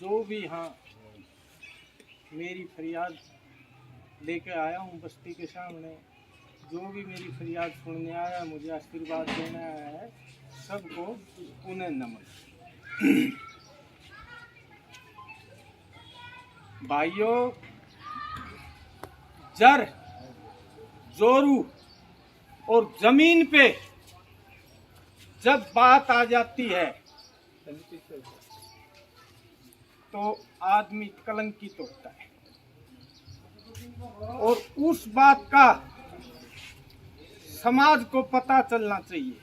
जो भी यहाँ मेरी फरियाद लेके आया हूँ बस्ती के सामने, जो भी मेरी फरियाद सुनने आया, मुझे आशीर्वाद देने आया है, सबको उन्हें नमन। भाइयों, जर जोरू और जमीन पे जब बात आ जाती है तो आदमी कलंकित होता है, और उस बात का समाज को पता चलना चाहिए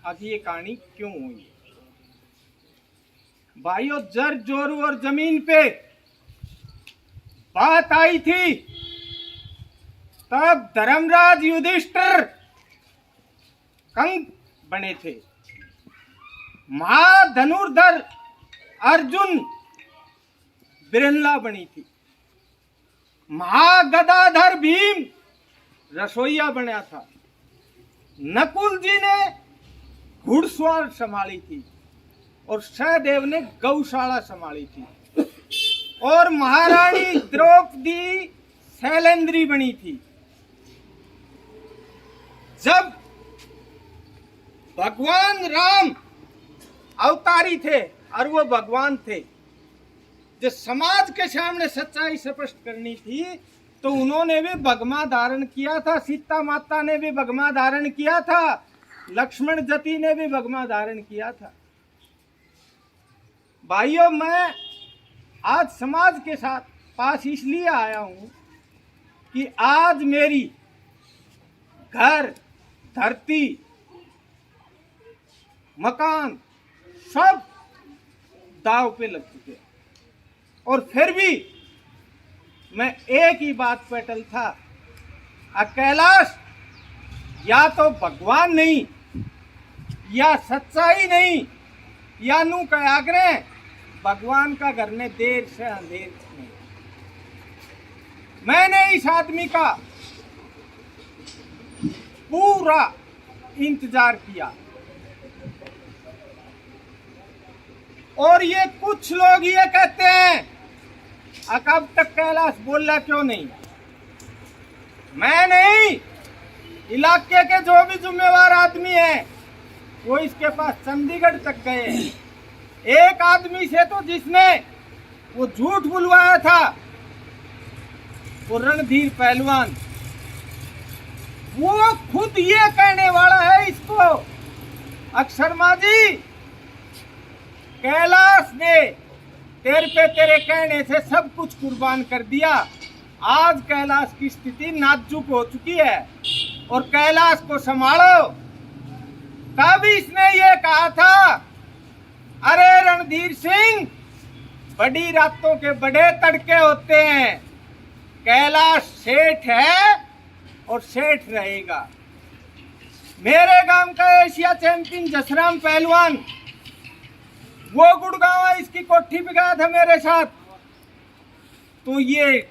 आज ये कहानी क्यों हुई। भाइयों, जर जोरू और जमीन पे बात आई थी तब धर्मराज युधिष्ठिर कंक बने थे, महाधनुर्धर अर्जुन बिरला बनी थी, महागदाधर भीम रसोईया बना था, नकुल जी ने घुड़सवार संभाली थी और सहदेव ने गौशाला संभाली थी, और महारानी द्रौपदी शैलेंद्री बनी थी। जब भगवान राम अवतारी थे और वो भगवान थे, जो समाज के सामने सच्चाई स्पष्ट करनी थी, तो उन्होंने भी भगमा धारण किया था, सीता माता ने भी भगमा धारण किया था, लक्ष्मण जति ने भी भगमा धारण किया था। भाइयों, मैं आज समाज के साथ पास इसलिए आया हूं कि आज मेरी घर, धरती, मकान सब दांव पे लग चुके हैं, और फिर भी मैं एक ही बात पे अटल था, कैलाश या तो भगवान नहीं, या सच्चाई नहीं, या नू का आग्रह भगवान का घर ने देर से अंधेर नहीं। मैंने इस आदमी का पूरा इंतजार किया, और ये कुछ लोग ये कहते हैं अब तक कैलाश बोला क्यों नहीं। मैं नहीं, इलाके के जो भी जिम्मेवार आदमी है वो इसके पास चंडीगढ़ तक गए हैं। एक आदमी से तो जिसने वो झूठ बुलवाया था, वो रणधीर पहलवान, वो खुद ये कहने वाला है इसको, अक्षरमा जी कैलाश ने तेरे कहने से सब कुछ कुर्बान कर दिया, आज कैलाश की स्थिति नाजुक हो चुकी है और कैलाश को संभालो। तब इसने ये कहा था, अरे रणधीर सिंह, बड़ी रातों के बड़े तड़के होते हैं, कैलाश सेठ है और सेठ रहेगा। मेरे गांव का एशिया चैंपियन जसराम पहलवान, वो गुड़गांव इसकी कोठी पे गया था मेरे साथ, तो ये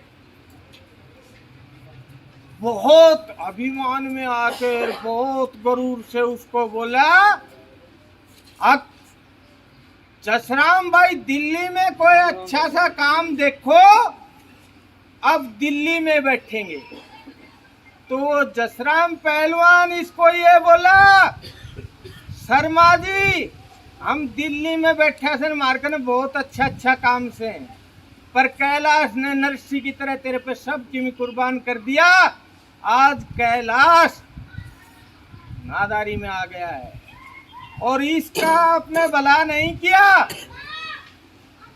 बहुत अभिमान में आकर बहुत गरूर से उसको बोला, अब जसराम भाई दिल्ली में कोई अच्छा सा काम देखो, अब दिल्ली में बैठेंगे। तो वो जसराम पहलवान इसको ये बोला, शर्मा जी हम दिल्ली में बैठे से मार्केट में बहुत अच्छा काम से, पर कैलाश ने नरसी की तरह तेरे पे सब कीमत कुर्बान कर दिया, आज कैलाश नादारी में आ गया है और इसका आपने भला नहीं किया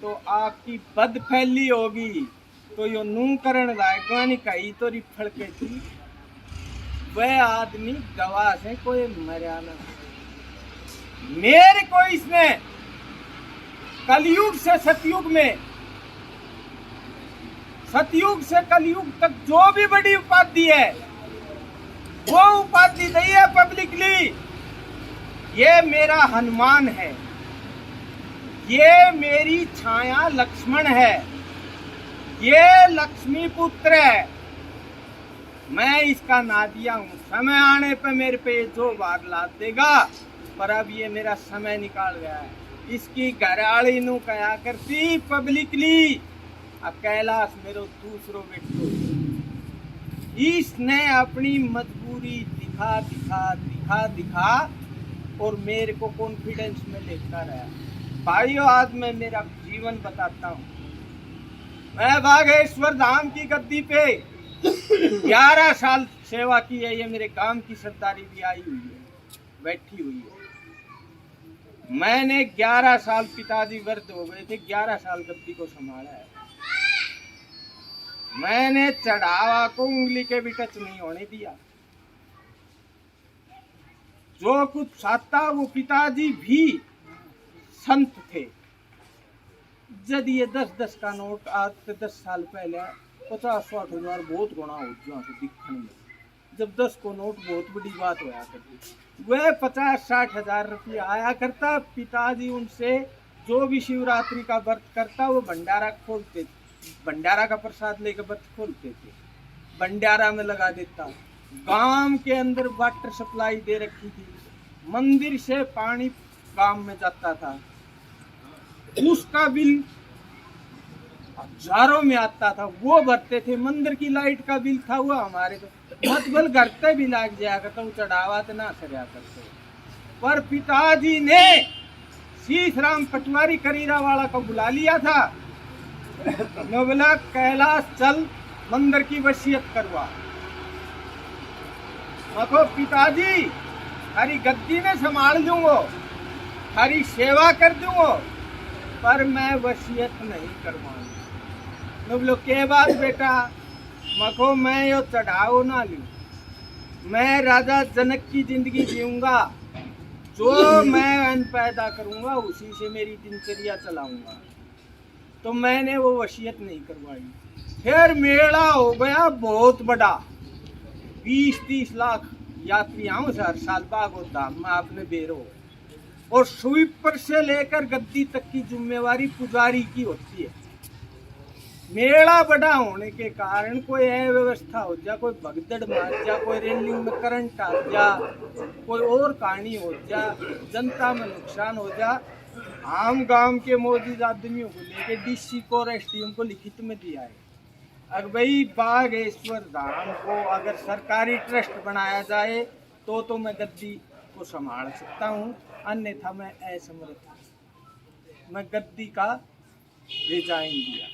तो आपकी बद फैली होगी। तो यो नू करण लायक कही तो रिफड़ के थी, वह आदमी गवाह से कोई मरियाना। मेरे को इसने कलयुग से सतयुग में, सतयुग से कलयुग तक जो भी बड़ी उपाधि है वो उपाधि दी है पब्लिकली। ये मेरा हनुमान है, ये मेरी छाया लक्ष्मण है, ये लक्ष्मी पुत्र है, मैं इसका नादिया हूँ। समय आने पे मेरे पे जो बार लाद देगा, पर अब ये मेरा समय निकाल गया है, इसकी घरवाली नु कया करती पब्लिकली अब कैलाश मेरो दूसरो बेटो। इसने अपनी मजबूरी दिखा दिखा दिखा दिखा और मेरे को कॉन्फिडेंस में लेकर आया। भाइयों आज मैं मेरा जीवन बताता हूँ। मैं बागेश्वर धाम की गद्दी पे 11 साल सेवा की है। ये मेरे काम की सरदारी भी आई हुई है, बैठी हुई है। मैंने 11 साल, पिताजी वृद्ध हो गए थे, 11 साल गद्दी को संभाला है। मैंने चढ़ावा को उंगली के भी टच नहीं होने दिया। जो कुछ साथा वो पिताजी भी संत थे। जब ये 10-10 का नोट आज से 10 साल पहले 50-60 हजार बहुत गुना हो गया दिखने में। जब 10 को नोट बहुत बड़ी बात होया करती। वह 50-60 हजार रुपया आया करता। पिताजी उनसे जो भी शिवरात्रि का व्रत करता वो भंडारा खोलते थे, भंडारा का प्रसाद लेकर व्रत खोलते थे, भंडारा में लगा देता। गांव के अंदर वाटर सप्लाई दे रखी थी, मंदिर से पानी गांव में जाता था, उसका बिल हजारों में आता था, वो भरते थे। मंदिर की लाइट का बिल था वो हमारे तो मतबल घर पे भी लाग जाया करता, वो चढ़ावा तो ना करया करते। पर पिताजी ने शीश राम पटवारी करीरा वाला को बुला लिया था। मैं बोला कैलाश चल मंदिर की वसीयत करवा। देखो पिताजी हरी गद्दी में संभाल दूंगा, हरी सेवा कर दूंगा, पर मैं वसीयत नहीं करवाऊंगा। मैं बोलो के बात बेटा? मको मैं यो चढ़ाओ ना लूं, मैं राजा जनक की जिंदगी जीऊंगा। जो मैं अन्न पैदा करूंगा उसी से मेरी दिनचर्या चलाऊंगा। तो मैंने वो वसीयत नहीं करवाई। फिर मेला हो गया बहुत बड़ा, 20-30 लाख यात्री आओ हर साल बागोत धाम में आपने बेरो। और स्वीपर से लेकर गद्दी तक की जिम्मेवारी पुजारी की होती है। मेला बड़ा होने के कारण कोई अव्यवस्था हो जा, कोई भगदड़ मार जा, कोई रेलिंग में करंट आ जा, कोई और कहानी हो जा, जनता में नुकसान हो जा, आम गांव के मौजूद आदमियों को लेके डीसी को और एसडीएम को लिखित में दिया है। अगर भाई बागेश्वर धाम को अगर सरकारी ट्रस्ट बनाया जाए तो मैं गद्दी को संभाल सकता हूँ, अन्यथा मैं असमर्थ। मैं गद्दी का रिजाइन दिया।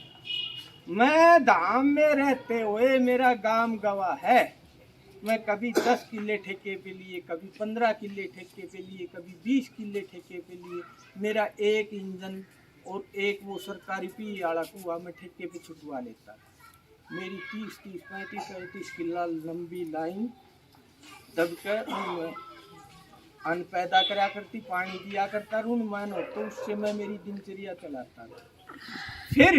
मैं धाम में रहते हुए मेरा गांव गवाह है। मैं कभी 10 किले ठेके पे लिए, कभी 15 किले ठेके पे लिए, कभी 20 किले ठेके पे लिए। मेरा एक इंजन और एक वो सरकारी पी वाला कुआ में ठेके पे छुटवा लेता। मेरी 30-30, 35-35 किला लंबी लाइन दबकर उनमें अन्न पैदा करा करती, पानी दिया करता रून मानो, तो उससे मैं मेरी दिनचर्या चलाता था। फिर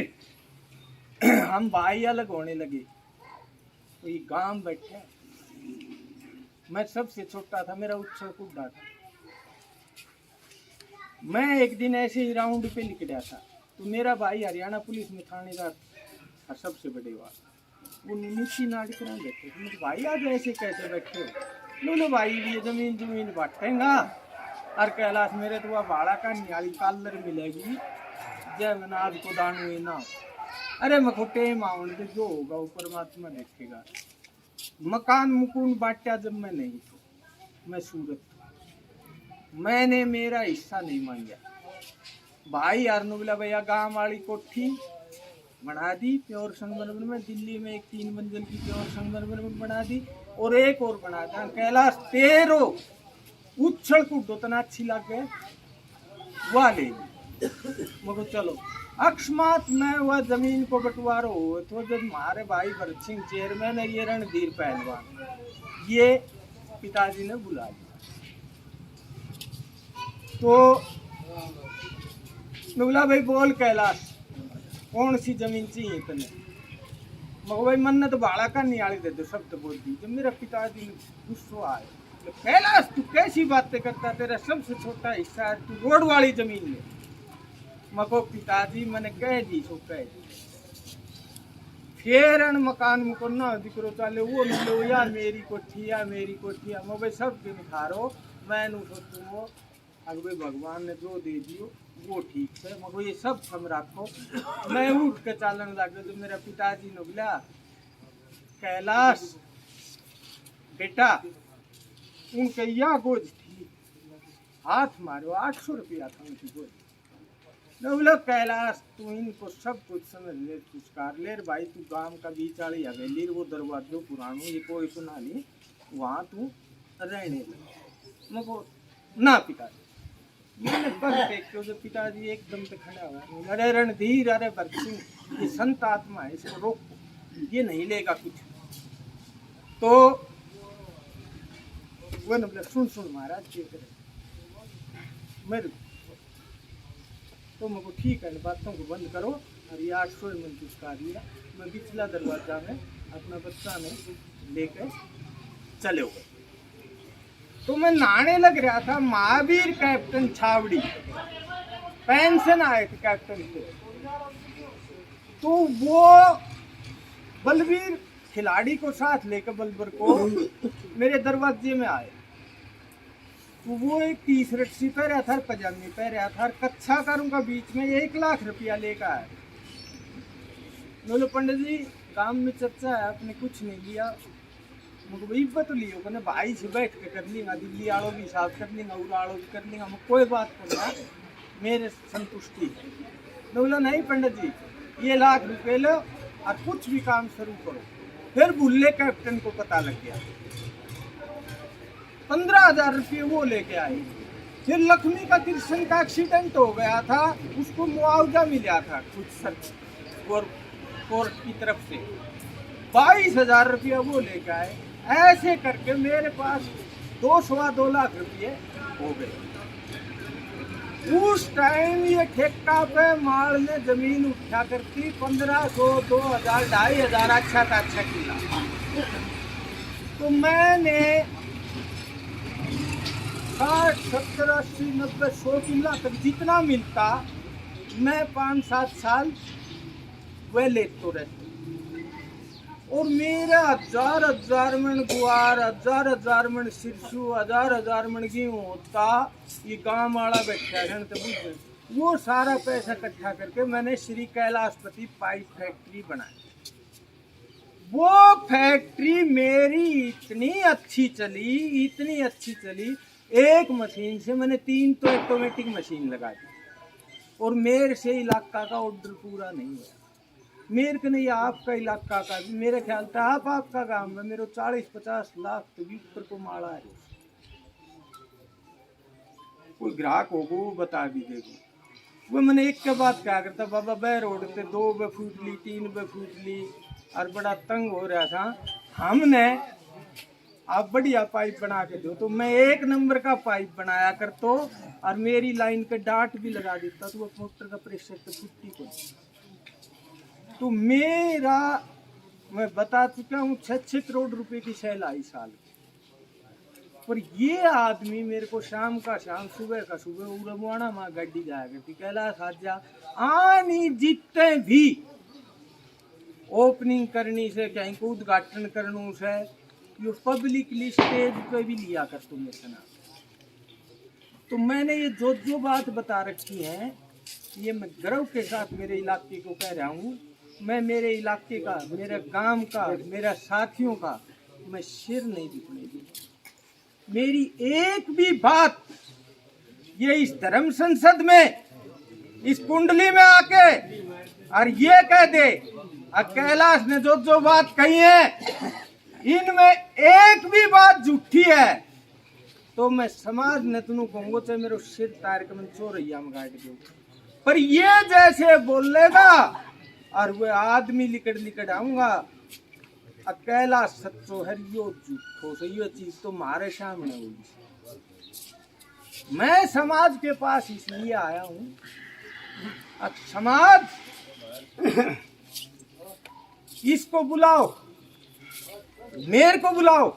हम भाई अलग होने लगे, तो ये गांव बैठे। मैं सबसे छोटा था, मेरा उच्छल कुड्डा था। मैं एक दिन ऐसे ही राउंड पे निकला था, तो मेरा भाई हरियाणा पुलिस में थानेदार था, सबसे बड़े वो नीची नाट करा बैठे। तो भाई आज ऐसे कैसे बैठे हो? लो भाई ये जमीन बांटेगा और कैलाश मेरे तो भाड़ा का नियाली कालर मिलेगी, जय मनाज को दान हुए ना। अरे मैं खोटे माउंट पे जो होगा वो परमात्मा देखेगा। मकान मुकुन बांटा जब मैं नहीं था, मैं सूरत था, मैंने मेरा हिस्सा नहीं मांगा। भाई यार ने बोला भैया गाँव वाली कोठी बना दी प्योर संगमरमर में, दिल्ली में एक 3 मंजिल की प्योर संगमरमर में बना दी, और एक और बना दिया कैलाश 13 उच्छल को दोतना अच्छी लगे वह ले मगर चलो। अकस्मात में वह जमीन को बंटवारा हुए तो जब हमारे भाई भरत सिंह चेयरमैन है, ये रणधीर पहलवान, ये पिताजी ने बुला लिया। तो बोला भाई बोल कैलाश कौन सी जमीन चाहिए तने? मगर भाई मन्नत भाड़ा का नियाली दे दो, शब्द बोल दी। जब मेरा पिताजी गुस्सा आए, तो कैलाश तू कैसी बातें करता, तेरा सबसे छोटा हिस्सा है, तू रोड वाली जमीन ले। मको पिताजी मैंने कह दी सो कह दी। फिर मकान मुको ना दिक्रो चाले वो मिलो या मेरी कोठिया मैं भाई सब दिन खारो मैं सोचूंगो अगर भाई भगवान ने जो दे दियो वो ठीक है मगर ये सब हम राखो। मैं उठ के चालन लगे तो मेरा पिताजी ने बोला कैलाश बेटा उनके यह गोज थी, हाथ मारो 800 रुपया था उनकी गोज। मैं बोला कैलाश तू इनको सब कुछ समझ ले, पुरस्कार ले भाई, तू गांव का बीच वाली हवेली वो दरवाजो पुरानो ये कोई सुना नहीं, वहाँ तू रहने लगा। मको ना पिताजी, मैंने बस देख के पिताजी एकदम से खड़ा हुआ, अरे रणधीर अरे भरत सिंह ये संत आत्मा है, इसको रोको, ये नहीं लेगा कुछ। तो वो ने बोला सुन सुन महाराज ये करे मेरे, तो मेरे को ठीक है बातों को बंद करो और ये 800 में पुरस्कार लिया। मैं पिछला दरवाजा में अपना बच्चा ने लेकर चले हुए। तो मैं नहाने लग रहा था, महावीर कैप्टन छावड़ी पेंशन आए थे कैप्टन से, तो वो बलवीर खिलाड़ी को साथ लेकर बलबर को मेरे दरवाजे में आए। तो वो एक टी शर्ट सी पहरा था, पजामी पहरा था, कच्छा करूंगा बीच में 1 लाख रुपया लेकर आए। बोलो पंडित जी काम में चर्चा है, आपने कुछ नहीं लिया। मुझे इब्बत लियो कहने भाई से बैठ के कर लेंगा, दिल्ली आड़ो भी साफ कर लेंगा, उड़ा आड़ो भी कर लेंगा, मैं कोई बात नहीं, मेरे संतुष्टि है। बोला नहीं पंडित जी ये 1 लाख रुपये लो और कुछ भी काम शुरू करो। फिर भुल्ले कैप्टन को पता लग गया, 15,000 रुपये वो लेके आए। फिर लक्ष्मी का कृष्ण का एक्सीडेंट हो गया था, उसको मुआवजा मिला था कुछ कोर्ट की तरफ से, 22,000 रुपया वो लेके आए। ऐसे करके मेरे पास 2 लाख रुपये हो गए। उस टाइम ये ठेका पे माल ने जमीन उठा करती 1500, 2000, 2500 अच्छा था, अच्छा किला। तो मैंने 60, 70, 80, 90, 100 किला तक जितना मिलता मैं 5-7 साल वह लेते तो रहते। और मेरा 1000 मन गुआर, 1000 मन सिरसू, 1000 मन गेहूँ होता, ये गांव वाला बैठा है तो बुझ, वो सारा पैसा इकट्ठा करके मैंने श्री कैलाशपति पाइप फैक्ट्री बनाई। वो फैक्ट्री मेरी इतनी अच्छी चली, एक मशीन से मैंने 3 तो ऑटोमेटिक मशीन लगा दी और मेरे से इलाका का ऑर्डर पूरा नहीं हुआ। मेरे को नहीं आपका इलाका का भी, मेरे ख्याल था आपका गांव में मेरे 40-50 लाख तो भी ऊपर को माला है। कोई ग्राहक होगा वो बता भी देगा। वो मैंने एक के बाद क्या करता, बाबा बह रोड पे 2 फुट ली, 3 फुट ली और बड़ा तंग हो रहा था। हमने आप बढ़िया पाइप बना के दो, तो मैं 1 नंबर का पाइप बनाया कर तो और मेरी लाइन के डाट भी लगा देता, तो वो मोटर का प्रेशर तो फुट्टी को। तो मेरा मैं बता चुका हूँ 6 करोड़ रुपए की सेल आई साल की। पर ये आदमी मेरे को शाम का शाम, सुबह का सुबह उड़वाना माँ गाड़ी जाया करती, कैलाश आजा आनी जितने भी ओपनिंग करनी से कहीं को उद्घाटन करने से ये पब्लिकली स्टेज पे भी लिया कर तुम मेरे नाम। तो मैंने ये जो बात बता रखी है ये मैं गर्व के साथ मेरे इलाके को कह रहा हूँ। मैं मेरे इलाके का, मेरे गांव का, मेरा साथियों का मैं सिर नहीं झुकने दूंगा। मेरी एक भी बात ये इस धर्म संसद में, इस कुंडली में आके और ये कह दे कैलाश ने जो बात कही है इनमें एक भी बात झूठी है तो मैं समाज ने तुम कहूंगा चाहे मेरे सिर तार के मैं चोरैया में गाड़ दूँ। पर ये जैसे बोलेगा और वह आदमी लिकड़ आऊंगा, अकेला सच्चो है यो झूठो से, ये चीज तो मारे सामने होगी। मैं समाज के पास इसलिए आया हूँ, अब समाज इसको बुलाओ, मेरे को बुलाओ,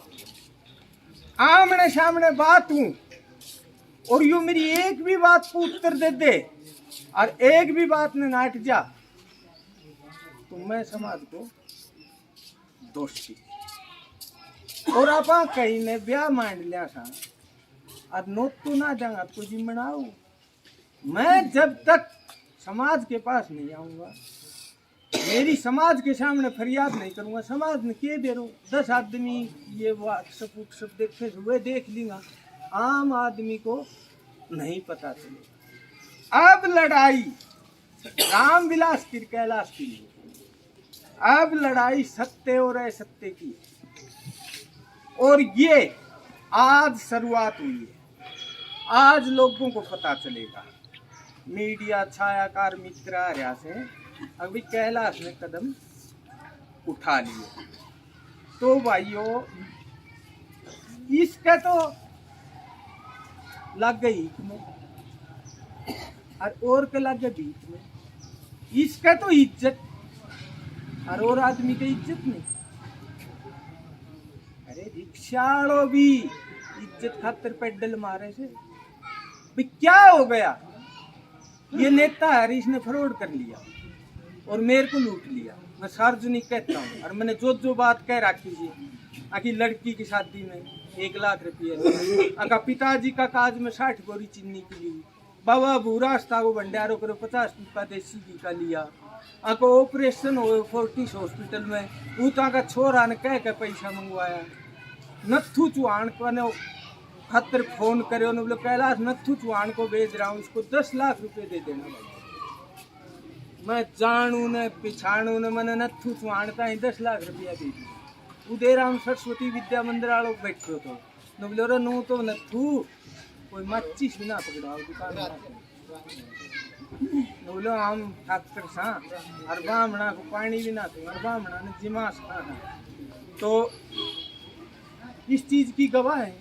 आमने सामने बात हूं और यो मेरी एक भी बात को उत्तर दे दे और एक भी बात में नाट जा तो मैं समाज को दोषी। और आप कहीं ने ब्याह मान लिया था और नोट तो ना जाऊंगा आपको जी मनाओ मैं जब तक समाज के पास नहीं आऊंगा, मेरी समाज के सामने फरियाद नहीं करूंगा, समाज ने के बेरो 10 आदमी ये व्हाट्सएप देखे हुए देख लेगा, आम आदमी को नहीं पता चलेगा। अब लड़ाई रामविलास की कैलाश की नहीं, अब लड़ाई सत्य और असत्य की, और ये आज शुरुआत हुई है। आज लोगों को पता चलेगा। मीडिया छायाकार मित्र आर्या से अभी कैलाश ने कदम उठा लिए, तो भाइयों इसका तो लग गई में और के लग गए बीच में, इसका तो इज्जत और आदमी की इज्जत नहीं। अरे रिक्शाड़ो भी इज्जत खातिर पेडल मारे से भी क्या हो गया, ये नेता हरीश ने फ्रॉड कर लिया और मेरे को लूट लिया। मैं सार्वजनिक कहता हूँ, और मैंने जो बात कह रखी थी, आखिर लड़की की शादी में 1 लाख रुपये, आका पिताजी का काज में 60 गोरी चीनी की ली, बाबा भूरास्ता को भंडारों करो 50 रुपया देसी घी का लिया, आको ऑपरेशन हो फोर्टिस हॉस्पिटल में, उता का छोरा ने कह के पैसा मंगवाया। नथु चौहान को ने खातर फोन करे, उन्होंने बोले कैलाश नथु चौहान को भेज रहा हूँ, उसको 10 लाख रुपए दे देना। मैं जानू ने पिछाणू ने मैंने नथु चौहान का 10 लाख रुपया दे दिया। उदेराम सरस्वती विद्या मंदिर वालों बैठे तो न बोले रे नू तो नथु कोई माचिस भी ना पकड़ाओ दुकान बोलो हम ठाकर सा और बामणा को पानी भी ना दूं, और बामणा ने जिमास खाना। तो इस चीज की गवाह है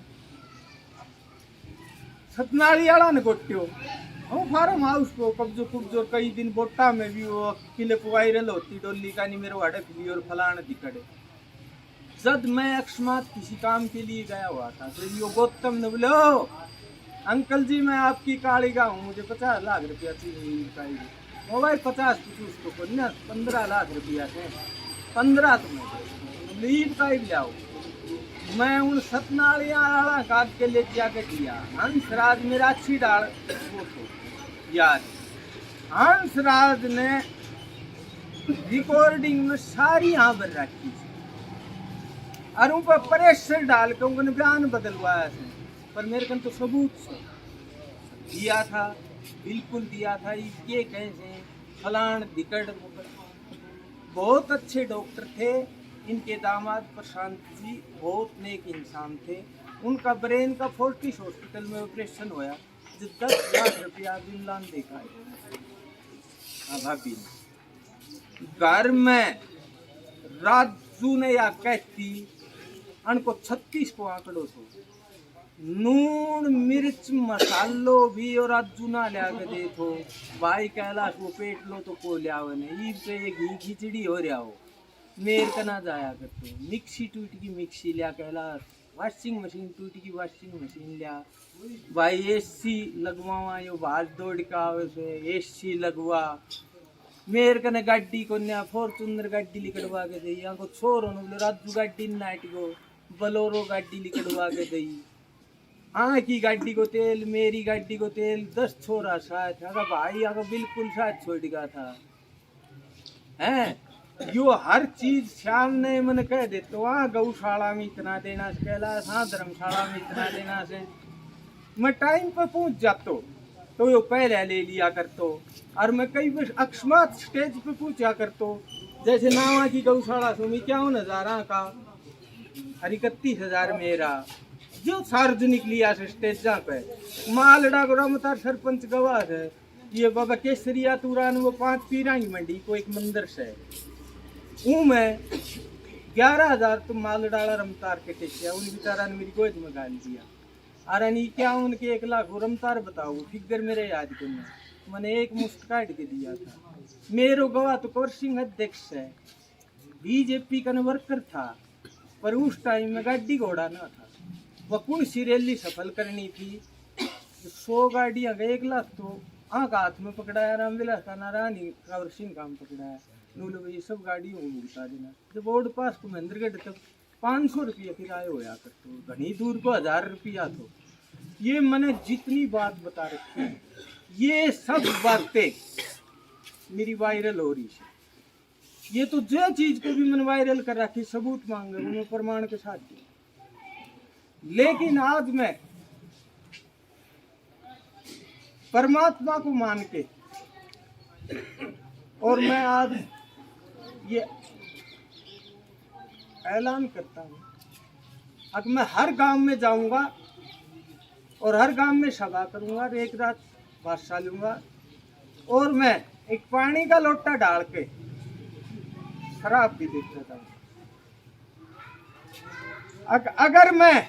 सतनाली वाला ने गोट्यो हम फार्म हाउस को कब्जो कुब्जो कई दिन बोटा में भी वो क्लिप वायरल होती डोली का नहीं मेरे वाड़े फिली और फलाने दिखड़े। जब मैं अकस्मात किसी काम के लिए गया हुआ था तो यो गौतम ने बोले अंकल जी मैं आपकी काली का हूँ, मुझे 50 लाख रुपया चाहिए। मोबाइल 50 उसको को ना 15 लाख रुपया थे, 15 तो लीव का ही लाओ। मैं उन सतनालिया काट के ले जाके दिया। हंसराज मेरा अच्छी डाल वो तो याद, हंसराज ने रिकॉर्डिंग में सारी यहाँ पर रखी और उन पर प्रेशर डाल के उन्होंने बयान बदलवाया था, पर मेरे को तो सबूत दिया था, बिल्कुल दिया था। ये कैसे फलान दिकड़ बहुत अच्छे डॉक्टर थे, इनके दामाद प्रशांत जी बहुत नेक इंसान थे। उनका ब्रेन का फोर्टिस हॉस्पिटल में ऑपरेशन होया, जो 10 लाख रुपया बिमलान देखा है। भाभी घर में राजू ने या कहती अनको 36 को आंकड़ो तो नून मिर्च मसालो भी और राजू ना लिया के दे तो भाई कैलाश वो पेट लो तो को लिया नहीं पे ये घी खिचड़ी हो रहा हो मेरे का ना जाया करते। मिक्सी टूट की मिक्सी लिया कैलाश, वॉशिंग मशीन टूट की वॉशिंग मशीन लिया भाई, एसी लगवावा यो बाहर दौड़ का एसी लगवा मेरे कने गाड़ी को नया फॉर्चूनर गाड़ी लिखड़वा के दी, यहाँ को छोरो बोले राजू गाड़ी नाइट को बलोरो गाड़ी लिखड़वा के दी, हाँ की गाड़ी को तेल मेरी गाड़ी को तेल 10 छोरा साथ अगर भाई अगर बिल्कुल साथ छोड़ गया था हैं। यो हर चीज श्याम ने मन कह दे तो वहाँ गौशाला में इतना देना से कैलाश, हाँ धर्मशाला में इतना देना से मैं टाइम पर पहुंच जाता तो यो पहले ले लिया करतो, और मैं कई बार अकस्मात स्टेज पे पूछा करतो, जैसे नावा की गौशाला से 51,000 का और 31,000 मेरा जो सार्वजनिक लिया से स्टेज पे मालडा को रमतार सरपंच गवाह है, ये बाबा केसरिया तुरान वो 5 पीरांगी मंडी को एक मंदिर से मैं 11,000 तो मालडाला रमतार के टेकिया उन बेचारा ने मेरी गोद में गाल दिया। अरे नहीं क्या उनके 1 लाख रमतार बताओ फिगर मेरे याद करना, मैंने एक मुश्त काट के दिया था। मेरो गवाह तो कवर सिंह अध्यक्ष है, बीजेपी का वर्कर था, पर उस टाइम में गाड़ी घोड़ा ना था, वह कौन सी रैली सफल करनी थी, 100 गाड़ियां गए 1 लाख तो आँख हाथ में पकड़ाया, रामविलास का नारायणी कवर सिंह काम पकड़ाया, बोलो भाई सब गाड़ियों को भुगता देना। जब बोर्ड पास को महेंद्रगढ़ तक 500 रुपया किराए होया करते, घनी दूर को 1000 रुपया। तो ये मैंने जितनी बात बता रखी है ये सब बातें मेरी वायरल हो रही है। ये तो जो चीज को भी मैंने वायरल कर रखी, सबूत मांग रहे उन्हें प्रमाण के साथ दिया। लेकिन आज मैं परमात्मा को मान के और मैं आज ये ऐलान करता हूँ, अब मैं हर गांव में जाऊंगा और हर गांव में सभा करूंगा और एक रात बादशाह लूंगा और मैं एक पानी का लोटा डाल के शराब भी देता जाऊंगा। अगर मैं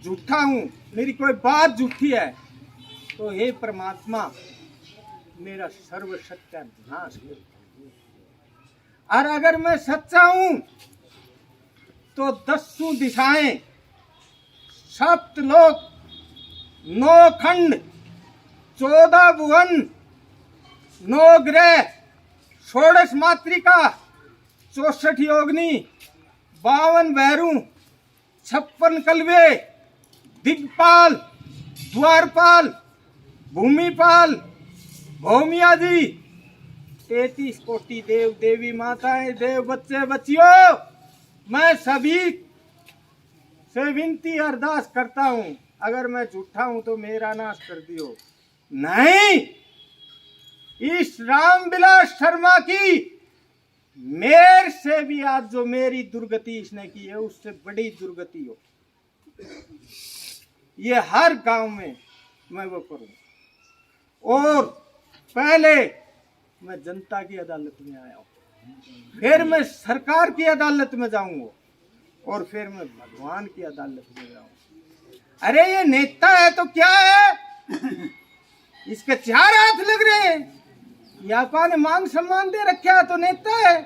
झूठा हूं, मेरी कोई बात झूठी है, तो हे परमात्मा मेरा सर्व सत्यानाश कर। और अगर मैं सच्चा हूं तो 10 दिशाएं, 7 लोक, 9 खंड, 14 भुवन, 9 ग्रह, 16 मातृका, 64 योगिनी, 52 भैरू, 56 कलवे, दिग्पाल, द्वारपाल, भूमिपाल, भौमिया जी, 33 कोटि देव देवी माताएं, देव बच्चे बच्चियों, मैं सभी से विनती अरदास करता हूं, अगर मैं झूठा हूं तो मेरा नाश कर दियो। नहीं, इस रामविलास शर्मा की मेर से भी आज जो मेरी दुर्गति इसने की है उससे बड़ी दुर्गति हो, ये हर गांव में मैं वो करूं। और पहले मैं जनता की अदालत में आया हूं, फिर मैं सरकार की अदालत में जाऊंगा और फिर मैं भगवान की अदालत में जाऊंगा। अरे ये नेता है तो क्या है, इसके 4 हाथ लग रहे हैं, यापा ने मान सम्मान दे रखा तो नेता है।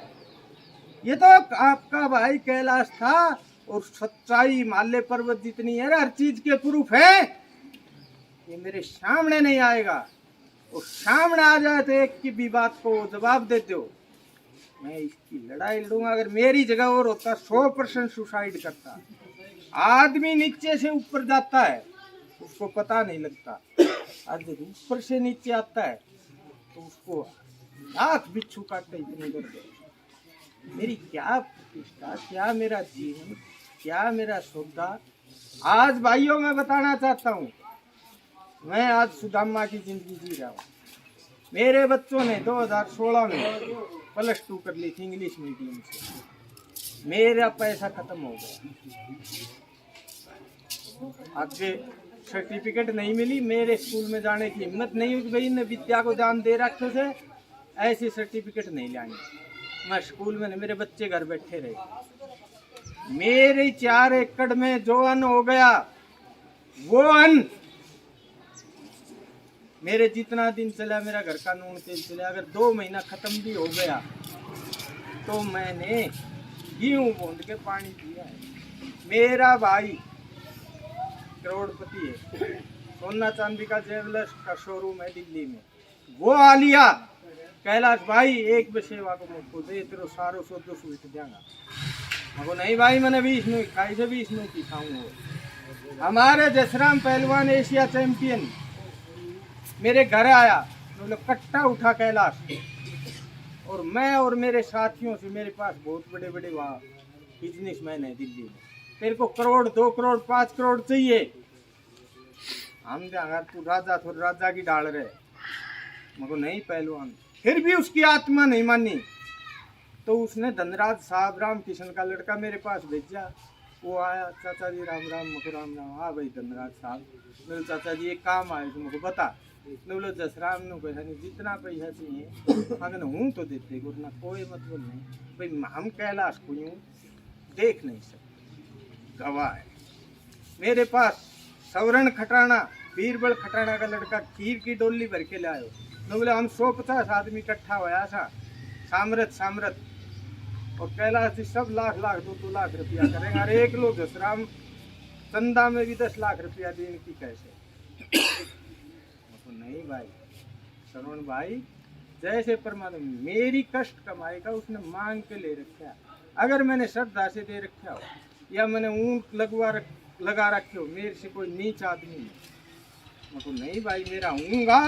ये तो आपका भाई कैलाश था और सच्चाई हिमालय पर्वत जितनी है, हर चीज के प्रूफ है। ये मेरे सामने नहीं आएगा, और सामने आ जाए तो एक की भी बात को जवाब दे दो, मैं इसकी लड़ाई लड़ूंगा। अगर मेरी जगह और होता 100% सुसाइड करता। आदमी नीचे से ऊपर जाता है उसको पता नहीं लगता, और जब ऊपर से नीचे आता है तो उसको लाख बिच्छू काटते इतने करते। मेरी क्या प्रतिष्ठा, क्या मेरा जीवन, क्या मेरा सौदा। आज भाइयों मैं बताना चाहता हूँ, मैं आज सुदामा की जिंदगी जी रहा हूँ। मेरे बच्चों ने 2016 में +2 कर ली थी इंग्लिश मीडियम से, मेरा पैसा खत्म हो गया, आगे सर्टिफिकेट नहीं मिली, मेरे स्कूल में जाने की हिम्मत नहीं हुई कि भाई ने विद्या को दान दे रखे थे, ऐसी सर्टिफिकेट नहीं लाएंगे। मैं स्कूल में नहीं, मेरे बच्चे घर बैठे रहे। मेरे 4 एकड़ में जो अन्न हो गया वो अन्न मेरे जितना दिन चला, मेरा घर का नून तेल चला, अगर 2 महीना खत्म भी हो गया तो मैंने गेहूं बूंद के पानी दिया है। मेरा भाई करोड़पति है, सोना चांदी का ज्वेलर्स का शोरूम है दिल्ली में, वो आ लिया कैलाश भाई एक भी सेवा को मुझको दे, तेरे सारो 100 स्वीट देंगा। मको नहीं भाई, मैंने 20 नहीं खाई से 20 नहीं की खाऊंगा। हमारे जसराम पहलवान एशिया चैंपियन मेरे घर आया, मतलब कट्टा उठा कैलाश, और मैं और मेरे साथियों से, मेरे पास बहुत बड़े बड़े वहाँ बिजनेसमैन है दिल्ली में, तेरे को करोड़ 2 करोड़ 5 करोड़ चाहिए, हम अगर तू राजा तो राजा की डाल रहे। मगर नहीं पहलवान, फिर भी उसकी आत्मा नहीं मानी, तो उसने धनराज साहब राम किशन का लड़का मेरे पास भेजा। वो आया, चाचा जी राम राम। मको राम राम। हाँ भाई धनराज साहब, मेरे चाचा जी एक काम आए तुमको बता। बोलो जसराम ने पैसा नहीं, जितना पैसा चाहिए अगर हूँ तो देते, वरना कोई मतलब नहीं। भाई हम कैलाश को यूँ देख नहीं सकते, गवाह है। मेरे पास सवरण खटाना, बीरबल खटाना का लड़का खीर की डोली भर के लाए। तो बोले हम 150 आदमी इकट्ठा हुआ था, सामरत और कैलाश जी सब लाख 2 लाख रुपया करेंगे। अरे एक लोग जसराम चंदा में भी 10 लाख रुपया देने की कैसे? तो नहीं भाई, श्रवण भाई जैसे परमात्मा मेरी कष्ट कमाई का उसने मांग के ले रखा। अगर मैंने श्रद्धा से दे रखा हो या मैंने ऊँट लगा रखे हो, मेरे से कोई नीच आदमी नहीं। मैं को नहीं भाई मेरा हूँगा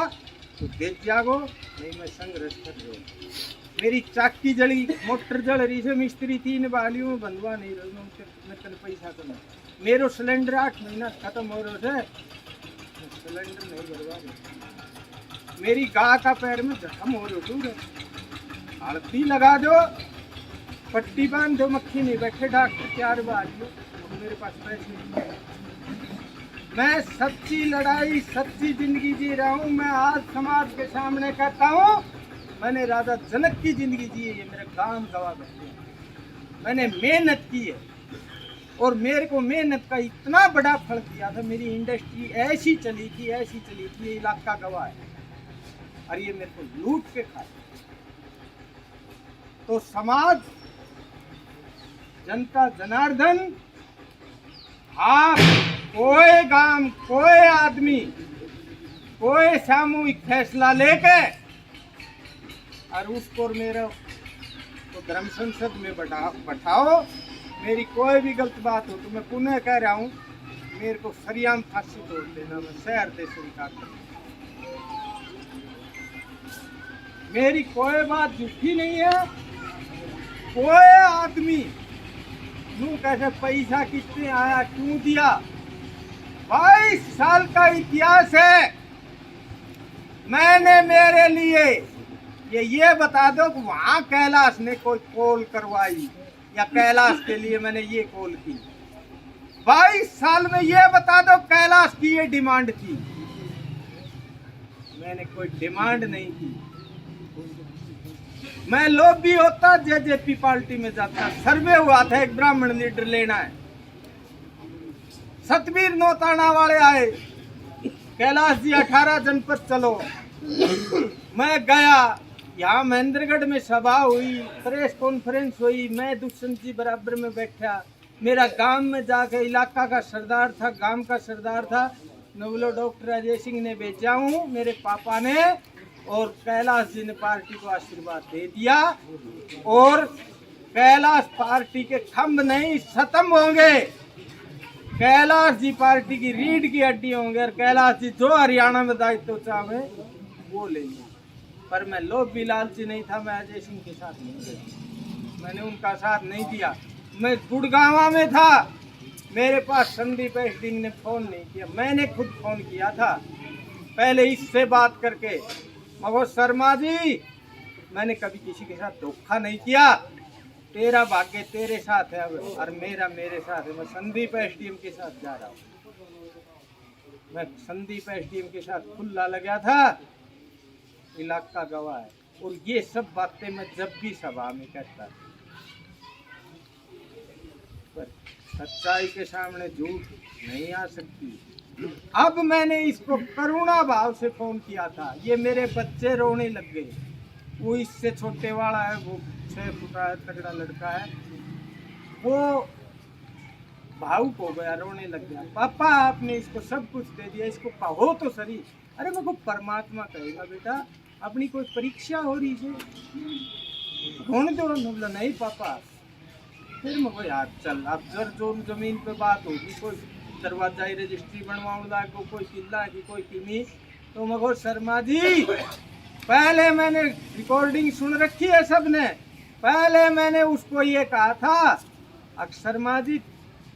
तो देख जागो, नहीं मैं संघर्ष कर रहा हूँ। मेरी चाकी जली, मोटर जल रही से, मिस्त्री 3 बालियों में बंधवा नहीं रही, मैं तेन पैसा करना। मेरो सिलेंडर 8 महीना खत्म हो रहा है, सिलेंडर नहीं भरवा रहे। मेरी गाय का पैर में जख्म हो रहा है, हल्दी लगा दो, पट्टी बांध दो, मक्खी नहीं बैठे, डॉक्टर 4 बार मेरे पास पैसे नहीं। मैं सच्ची लड़ाई, सच्ची जिंदगी जी रहा हूँ। मैं आज समाज के सामने कहता हूँ, मैंने राजा जनक की जिंदगी जी है, ये मेरे काम गवाह करते हैं। मैंने मेहनत की है और मेरे को मेहनत का इतना बड़ा फल दिया था। मेरी इंडस्ट्री ऐसी चली थी, ऐसी चली थी, ये इलाका गवाह है, और ये मेरे को लूट के खाए। तो समाज, जनता जनार्दन, आप कोई गांव, कोई आदमी, कोई सामूहिक फैसला लेके और उसको मेरा तो धर्म संसद में बैठाओ। मेरी कोई भी गलत बात हो तो मैं पुनः कह रहा हूँ, मेरे को सरियाम फांसी तोड़ देना, मैं शहर दे स्वीकार करूँ। मेरी कोई बात झूठी नहीं है। कोई आदमी यूं कैसे पैसा कितने आया, क्यों दिया, 22 साल का इतिहास है। मैंने मेरे लिए ये बता दो कि वहां कैलाश ने कोई कॉल करवाई या कैलाश के लिए मैंने ये कॉल की। 22 साल में ये बता दो कैलाश की ये डिमांड थी। मैंने कोई डिमांड नहीं की। मैं लॉबी होता, जेजेपी पार्टी में जाता, सर्वे हुआ था एक ब्राह्मण लीडर लेना है, सतबीर नौताना वाले आए, कैलाश जी 18 जनपद चलो। मैं गया, यहाँ महेंद्रगढ़ में सभा हुई, प्रेस कॉन्फ्रेंस हुई, मैं दुष्यंत जी बराबर में बैठा। मेरा गांव में जाके इलाका का सरदार था, गांव का सरदार था, मैं बोलो डॉक्टर अजय सिंह ने भेजा हूँ, मेरे पापा ने, और कैलाश जी ने पार्टी को आशीर्वाद दे दिया। और कैलाश पार्टी के खंभ नहीं खत्म होंगे, कैलाश जी पार्टी की रीढ़ की हड्डी होंगे, और कैलाश जी जो हरियाणा में दायित्व चाहे वो लेंगे। पर मैं लोभी लालची नहीं था, मैं अजय सिंह के साथ नहीं गया, मैंने उनका साथ नहीं दिया। मैं गुड़गांवा में था, मेरे पास संदीप सिंह ने फोन नहीं किया, मैंने खुद फोन किया था पहले इससे बात करके। मगर शर्मा जी, मैंने कभी किसी के साथ धोखा नहीं किया, तेरा भाग्य तेरे साथ है अब, और मेरा मेरे साथ है। मैं संदीप एसडीएम के साथ जा रहा हूँ, मैं संदीप एसडीएम के साथ खुला लगा था, इलाका गवाह है। और ये सब बातें मैं जब भी सभा में कहता, पर सच्चाई के सामने झूठ नहीं आ सकती। अब मैंने इसको करुणा भाव से फोन किया था, ये मेरे बच्चे रोने लग गए। वो इससे छोटे वाला है, वो 6 फुटा है, तगड़ा लड़का है, वो भावुक हो गया, रोने लग गया। पापा आपने इसको सब कुछ दे दिया, इसको कहो तो सही। अरे मेरे को परमात्मा कहेगा बेटा, अपनी कोई परीक्षा हो रही है, ढूंढ दो। बोला नहीं पापा। फिर मैं यार चल, अब जो जमीन पे बात होगी, कोई दरवाजा ही रजिस्ट्री बनवाऊंगा, कोई किला की कोई किमी, तो मगर शर्मा जी पहले मैंने रिकॉर्डिंग सुन रखी है सबने। पहले मैंने उसको ये कहा था, शर्मा जी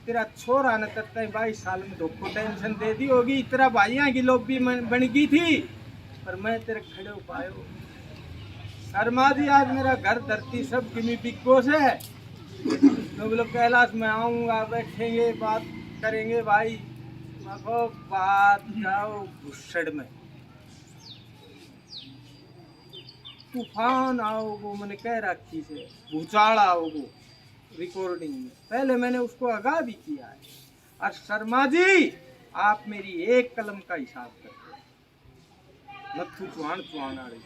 तेरा छोरा ने तक 22 साल में धोखो टेंशन दे दी होगी, तेरा भाइयों की लॉबी बन गई थी, पर मैं तेरे खड़े हो पायो। शर्मा जी आज मेरा घर धरती सब किमी बिको से, तो बोलो कैलाश में आऊँगा, बैठेंगे बात करेंगे भाई। मको बात जाओ भुसड़ में, तूफान आओगो, मैंने कह रखी से भूचाल आओगो रिकॉर्डिंग में। पहले मैंने उसको आगाह भी किया है। और शर्मा जी आप मेरी एक कलम का हिसाब करते, नथु चौहान आ रही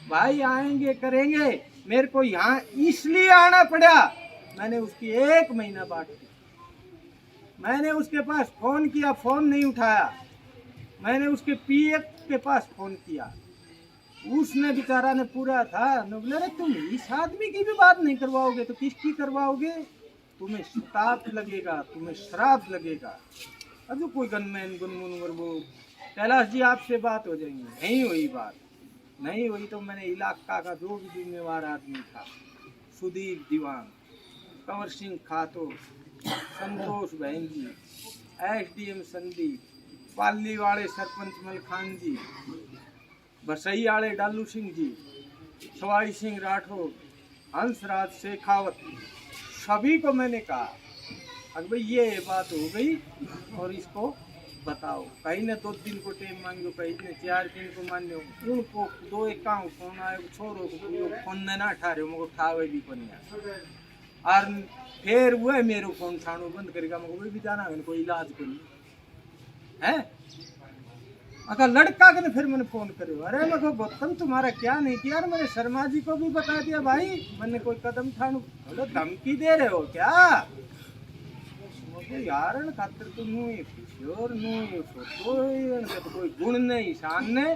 भाई, आएंगे करेंगे। मेरे को यहाँ इसलिए आना पड़ा, मैंने उसकी 1 महीना बात की। मैंने उसके पास फोन किया, फोन नहीं उठाया। मैंने उसके पीए के पास फोन किया, उसने बेचारा ने पूरा था न, बोले तुम इस आदमी की भी बात नहीं करवाओगे तो किसकी करवाओगे, तुम्हें श्राप लगेगा, तुम्हें श्राप लगेगा। अब कोई गनमैन गुनगुन वो कैलाश जी आपसे बात हो जाएगी। नहीं हुई बात, नहीं हुई तो मैंने इलाका का जो भी जिम्मेवार आदमी था, सुदीप दीवान, कंवर सिंह खातो, संतोष बहन जी, SDM संदीप, पाली वाले सरपंच मलखान जी, बसई वाले डालू सिंह जी, सवाई सिंह राठौर, हंसराज शेखावत, सभी को मैंने कहा अगर भाई ये बात हो गई और इसको बताओ। कहीं ने 2 दिन को टाइम मांगो, कहीं ने 4 दिन को मान्यो। उनको 2 एक काम फोन आए छोरो को फोन ना उठा रहे, मुझे उठावे भी को नहीं और फिर वो मेरे फोन उठानो बंद करेगा, मुझे भी जाना है कोई इलाज को नहीं है। अगर लड़का के फिर मैंने फोन करो, अरे मैं को गौतम तुम्हारा क्या नहीं किया, यार मैंने शर्मा जी को भी बता दिया भाई मैंने कोई कदम उठानो। बोलो धमकी दे रहे हो क्या? यार खातर तो तो कोई गुण नहीं शान ने।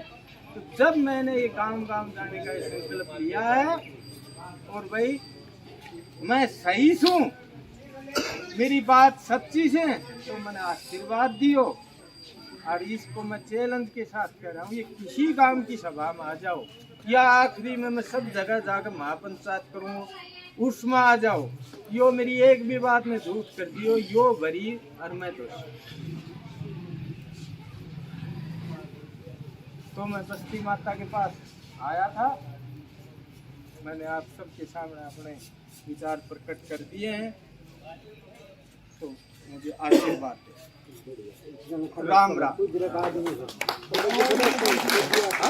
तो जब मैंने ये गांव गांव जाने का संकल्प लिया है और भाई मैं सही हूँ, मेरी बात सच्ची से, तो मैंने आशीर्वाद दियो। और इसको मैं चैलेंज के साथ कह रहा हूँ, ये किसी गांव की सभा में आ जाओ या आखिरी में मैं सब जगह जाकर महापंचायत करूँ, उसमें आ जाओ, यो मेरी एक भी बात में झूठ कर दियो, यो भरी और मैं तो मैं बस्ती माता के पास आया था। मैंने आप सबके सामने अपने विचार प्रकट कर दिए हैं, तो मुझे आशीर्वाद दे। राम राम।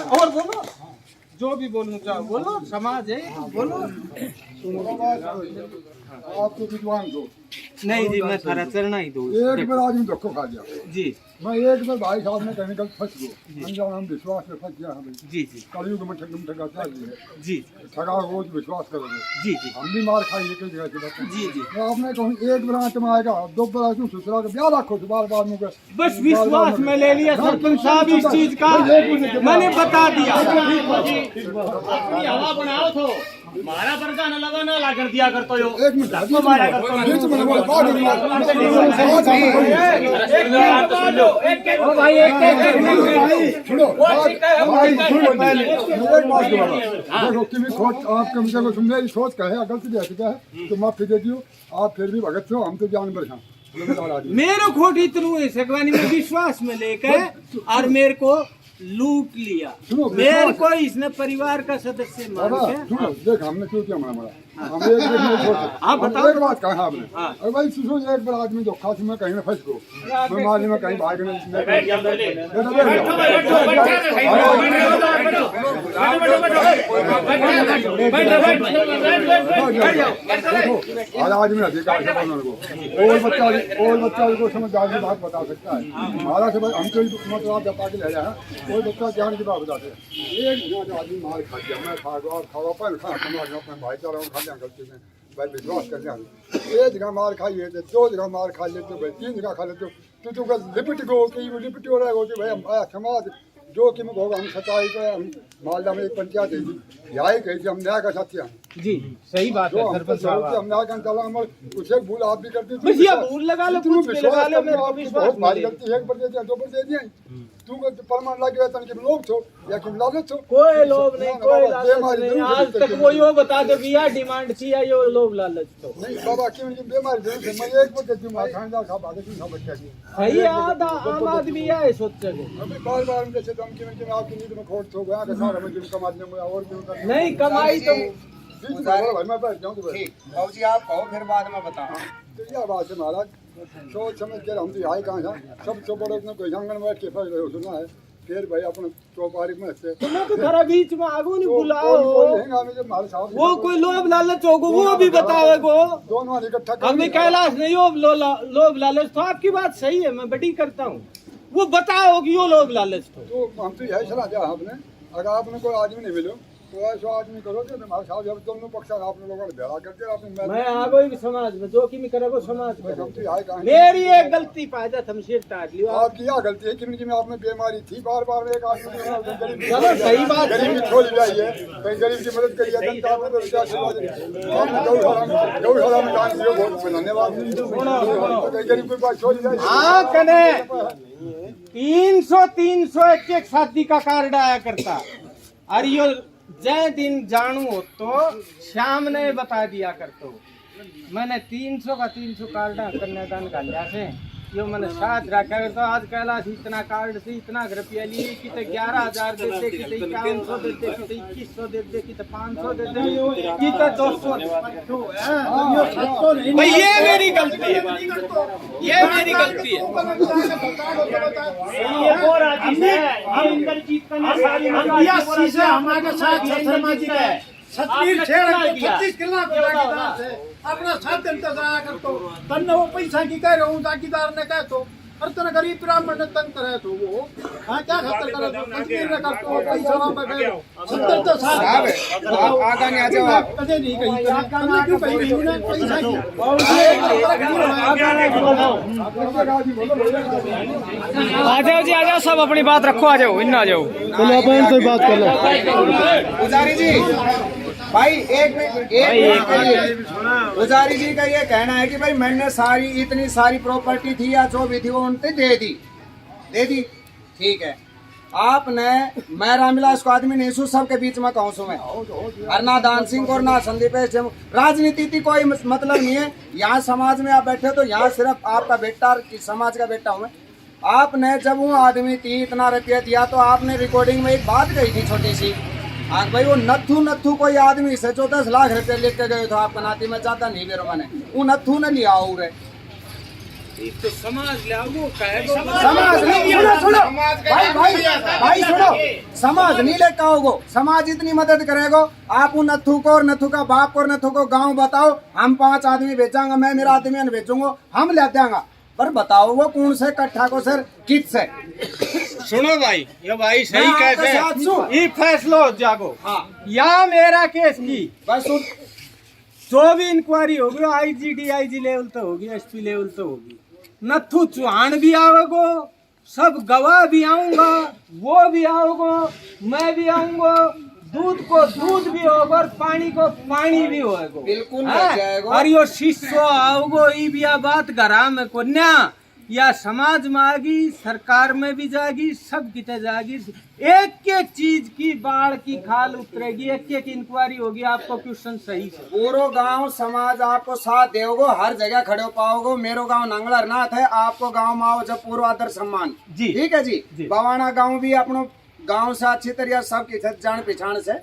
और बोलो, जो भी बोलना चाहो बोलो, समाज है बोलो। आपको विद्वान दो नहीं जी, मैं थारा चरना ही दो। एक बार आदमी धक्को खा गया जी, मैं एक बार भाई साहब में कहने का फंस गया, अनजान हम विश्वास में फंस गया हमें जी जी कलयुग में ठगा जी ठगा रोज विश्वास करोगे जी जी हम भी मार खाइए कई जगह से जी जी। तो आपने कहूँ एक बार आंच में आएगा, 2 बार तुम ससुरा का ब्याह रखो, तो बार बार मुझे बस विश्वास में ले लिया सरपंच साहब इस चीज का, मैंने बता दिया। हवा बनाओ तो मारा पर्दा न लगा ना ला कर दिया कर तो यो एक मिनट मारा कर तो बीच में बोलो, बाद में ओ भाई एक सुनो भाई सुनो पहले एक बात देखो कि भी खोज आप कम से कम मेरी सोच का है, गलती भी है तो माफी दे दियो। आप फिर भी भगत हो, हम तो जानवर हैं। मेरे खोट इतनू है सगवानी में विश्वास में लेकर और मेरे को लूट लिया, मेरे को इसने परिवार का सदस्य मान के। सुनो देख हमने क्यों किया हमारा हम एक एक बात कहा आपने, अरे भाई सुनो एक बार आदमी धोखा से मैं कहीं में फंस गो, मैं माली में कहीं भाग आज आदमी अधिकार है और बच्चा को समझदार की बात बता सकता है। हमारा से हम तो मतलब जब पाके ले रहे हैं, कोई बच्चा ज्ञान की बात बताते हैं। एक आदमी मार खा गया, मैं खा गया और खावा पर अपने भाईचारा गलती में भाई विश्वास कर दिया। 1 जगह मार खाइए, 2 जगह मार खा लेते भाई, 3 जगह खा लेते तो लिपट गो कि लिपटी हो रहा है भाई। हम आया समाज जो कि मैं हम सच्चाई को हम मालदा में एक पंचायत है यही कही थी, हम न्याय का साथी हैं जी। सही बात है सरपंच साहब, हम न्याय का चला हम कुछ एक भूल आप भी करते बस ये भूल लगा लो, कुछ भी लगा लो, मेरे को विश्वास बहुत भारी गलती है, 1 बार दे दिया 2 बार दे दिया तुम प्रमाण लगे वेतन के लोग छो या कि लालच छो। कोई लोभ नहीं, कोई लालच नहीं। आज तक वो यो बता दो कि यह डिमांड चाहिए, यो लोभ लालच तो नहीं बाबा क्यों नहीं बीमारी दे मैं एक बार देती हूं खानदार साहब आगे क्यों सब बच्चा की सही आधा आम आदमी है सोच के अभी बार जैसे तुम कि आपकी नींद में खोट हो गया कि सारा में जिम कमाने में और भी नहीं कमाई तो बीच में भाई मैं बैठ जाऊं तो भाई बाबू जी आप कहो फिर बाद में बताओ। तो यह बात है महाराज, सोच समझ के हम तो आए कहाँ था सबसे बड़े ने कोई आंगन बैठ के फैल रहे हो सुना है। फिर भाई अपने चौपारी में से तो मैं तो थारा बीच में आगू नहीं बुलाओ, वो कोई लोभ लालच होगा वो भी बताओगे, दोनों इकट्ठा हमें कैलाश नहीं हो लोभ लालच तो आपकी बात सही है, मैं बड़ी करता हूँ, वो बताओ कि यो लोभ लालच तो हम तो यही सलाह दिया आपने, अगर आपने कोई आदमी नहीं मिलो तो ऐसा आदमी करो कि हमारे साहब जब दोनों पक्ष आपने लोगों ने भेड़ा करके आपने मैं आ गई समाज में जो कि मैं करेगो समाज में हम तो आए कहाँ मेरी एक गलती पायदा हम सिर टाट लियो। आपकी क्या गलती है कि आपने बीमारी थी बार बार एक आदमी चलो सही बात है, गरीब की छोड़ जाइए कहीं गरीब की मदद करिए जनता में तो आपने गौशाला में दान दिए बहुत धन्यवाद। गरीब की बात छोड़ जाइए। हाँ कने 300 एक शादी का कार्ड आया करता। और यो जय दिन जानू हो तो शाम ने बता दिया करतो। मैंने 300 का 300 कार्ड कन्यादान का लिया से यो मैंने साथ रखा करता। आज कैलाश इतना कार्ड से इतना रुपया लिए कि 11,000 देते, कि 500 देते, कि 2100 देते, कि 500 देते, कि 200। भाई ये मेरी गलती है, ये मेरी गलती है। ये वो राजी है, हम इंद्रजीत का नाम सारी अस्सी से हमारे साथ शर्मा जी का सतवीर छेड़ 25 किलो अपना साथ इंतजार कर तो तन्ने वो पैसा की कह रहा हूँ दागीदार ने कह तो और तेरे गरीब ब्राह्मण ने तंग करे तो वो हाँ क्या खतर करे तो तस्वीर ने कर तो पैसा ना पे गए 70 तो साल आप आगा नहीं आ जाओ आप। कदे नहीं कही तुमने क्यों कही तुमने पैसा की आ जाओ जी, आ जाओ, सब अपनी बात रखो, आ जाओ, इन आ जाओ। चलो अपन से बात कर लो पुजारी जी भाई एक पुजारी जी का ये कहना है कि भाई मैंने सारी इतनी सारी प्रॉपर्टी थी या जो भी थी वो उनसे दे दी ठीक है। आपने मैं रामविलास को आदमी नहीं सू सबके बीच में कहूँ सू मैं और ना दान सिंह और ना संदीप राजनीति की कोई मतलब नहीं है। यहाँ समाज में आप बैठे तो यहाँ सिर्फ आपका बेटा और समाज का बेटा हूँ मैं। आपने जब वो आदमी थी इतना रुपया दिया तो आपने रिकॉर्डिंग में एक बात कही थी छोटी सी। हाँ भाई वो नथु कोई आदमी से जो 10 लाख रुपए लेके गए थे आपका नाती में ज्यादा नहीं बेरो मैंने वो नथु ने लिया और तो समाज ले वो कहेगा समाज नहीं सुनो भाई सुनो समाज नहीं लेकर आओगो। समाज इतनी मदद करेगो आप उन नथु को और नथु का बाप को और नथु को गांव बताओ हम 5 आदमी भेजांगा मैं मेरा आदमी भेजूंगा हम ले देंगे पर बताओ वो कौन से कट्ठा को सर कित से। सुनो भाई ये भाई सही मैं आपके कहते साथ सुन। ये फैसलो जागो हाँ या मेरा केस की बस सुन जो भी इंक्वायरी होगी IGDIG लेवल तो होगी SP लेवल तो होगी। नथु चौहान भी आओगो सब गवाह भी आऊंगा वो भी आओगो मैं भी आऊंगा दूध को दूध भी होगा और पानी को पानी भी होगा बिल्कुल हाँ? मिल जाएगा। और यो शिष्य आओगो ई भी बात घरा में को न्या या समाज में आगी सरकार में भी जाएगी सब किते जाएगी। एक एक चीज की बाढ़ की खाल उतरेगी एक एक इंक्वायरी होगी आपको क्वेश्चन सही से पूरा गांव समाज आपको साथ देगो हर जगह खड़े हो पाओगे। मेरो गांव नंगलर नाथ है आपको गांव में आओ जब पूर्व आदर सम्मान जी ठीक है जी। बवाना गांव भी अपनो गांव से अच्छी तरह सबकी जान पहचान से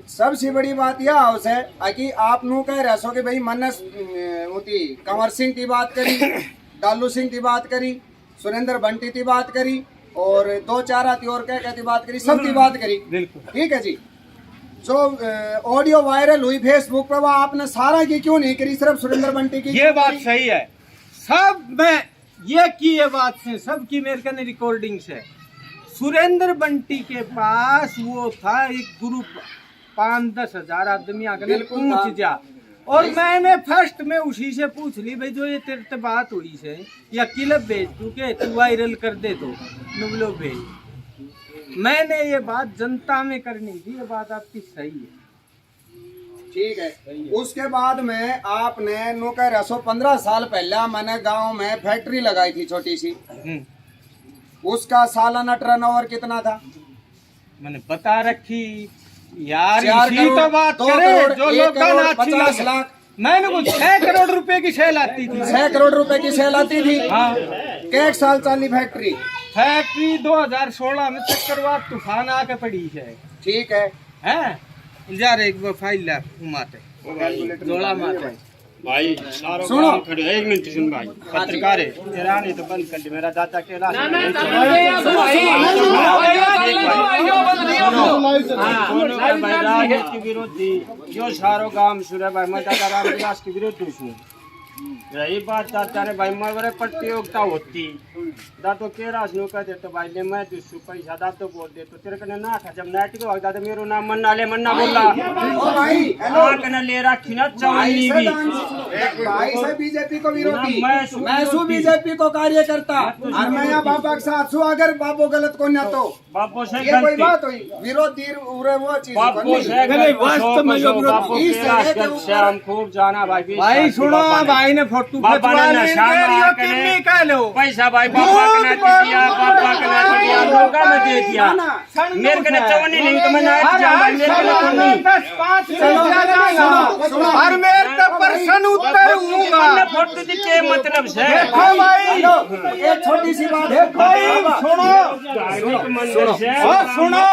सबसे बड़ी बात यह हाउस है कि आप नू कह रहे सो कि भाई मन कंवर सिंह की बात करी डालू सिंह की बात करी सुरेंद्र बंटी की बात करी और 2-4 आती और क्या कहती बात करी सब की बात करी ठीक है जी। जो ऑडियो वायरल हुई फेसबुक पे वो आपने सारा की क्यों नहीं करी सिर्फ सुरेंद्र बंटी की ये बात सही है सब में ये की ये बात से सबकी मेरे कने रिकॉर्डिंग से सुरेंद्र बंटी के पास वो था एक ग्रुप 5-10 हजार आदमी आकर पूछ जा और मैंने फर्स्ट में उसी से पूछ ली भाई जो ये तेरे से बात हुई से या क्लिप भेज तू के तू वायरल कर दे तो नुबलो भेज। मैंने ये बात जनता में करनी थी ये बात आपकी सही है ठीक है। उसके बाद में आपने नो कह रहे सो 15 साल पहले मैंने गांव में फैक्ट्री लगाई थी छोटी सी उसका सालाना टर्नओवर कितना था मैंने बता रखी यार 4 इसी तो बात करे जो लोग 50 लाख मैंने कुछ 6 करोड़ रुपए की सेल आती थी 6 करोड़ रुपए की सेल आती थी। हाँ एक साल चाली फैक्ट्री 2016 में चक्रवात तूफान आके पड़ी है ठीक है हैं जा रे एक वो फाइल ला माते जोड़ा माते भाई सारो सुनो। काम खड़े एक मिनट सुन भाई पत्रकार है तेरा नहीं तो बंद कर दे मेरा दादा के लाश राजनीति के विरोधी जो सारो काम सुरे भाई मैं दादा रामविलास के विरोधी हूँ रही बात दादा ने भाई मैं प्रतियोगिता होती दादो के राज नो कह दे तो भाई ले मैं दूसरू पैसा दादो बोल दे तो तेरे कने ना था जब नाटी को दादा मेरो नाम मन्ना ले मन्ना बोला ओ भाई हेलो कने ले रखी ना चवन्नी भी भाई से बीजेपी को विरोधी, मैं मैं सु बीजेपी को कार्य करता और मैं यहाँ बाबा के साथ सु, अगर बाबू गलत को न तो बापू से ये कोई गलती बात हुई विरोधी उरे वो चीज बापू से गलती हम खूब जाना भाई भाई सुनो, भाई ने फोटो बाबा ने नशा मार के कितनी कह लो पैसा भाई बाबा के ना दिया, बाबा के ना दिया, लोगा में दे दिया। मेरे को चवनी नहीं तो मैं ना जा भाई, मेरे को नहीं 10-5 और मेरे तो प्रश्न उत्तर होगा। मैंने फोटो दी के मतलब से देखो भाई, एक छोटी सी बात भाई सुनो धार्मिक मंदिर से सुनो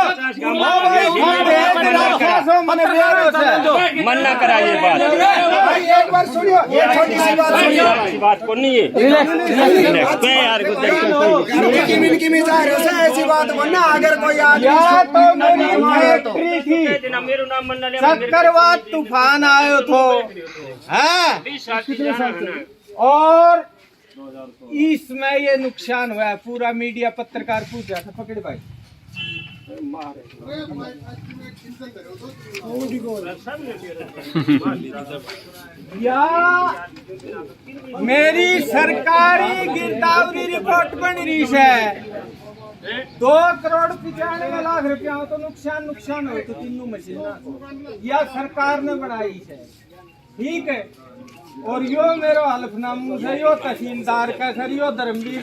मन ना कराइए बात, भाई एक बार सुनियो, ये छोटी सी बात सुनियो, ऐसी बात को नहीं है यार को देखो इनकी मिजाज है ऐसी बात वरना अगर कोई आदमी या तो मेरी मारे तो फैक्ट्री थी, मेरू नाम मन ले चक्रवात तूफान आयो थो हैं, 20 साल की जाना है ना। और इसमें ये नुकसान हुआ है। पूरा मीडिया पत्रकार पूछ रहा था, पकड़ भाई या मेरी सरकारी गिरदावरी रिपोर्ट बन रही है, 2 करोड़ 95 लाख रुपया तो नुकसान हो तो तीनों मशीन या सरकार ने बनाई है, ठीक है। और यो मेरो हल्फनामू है, यो तहसीलदार कैसे, यो धर्मवीर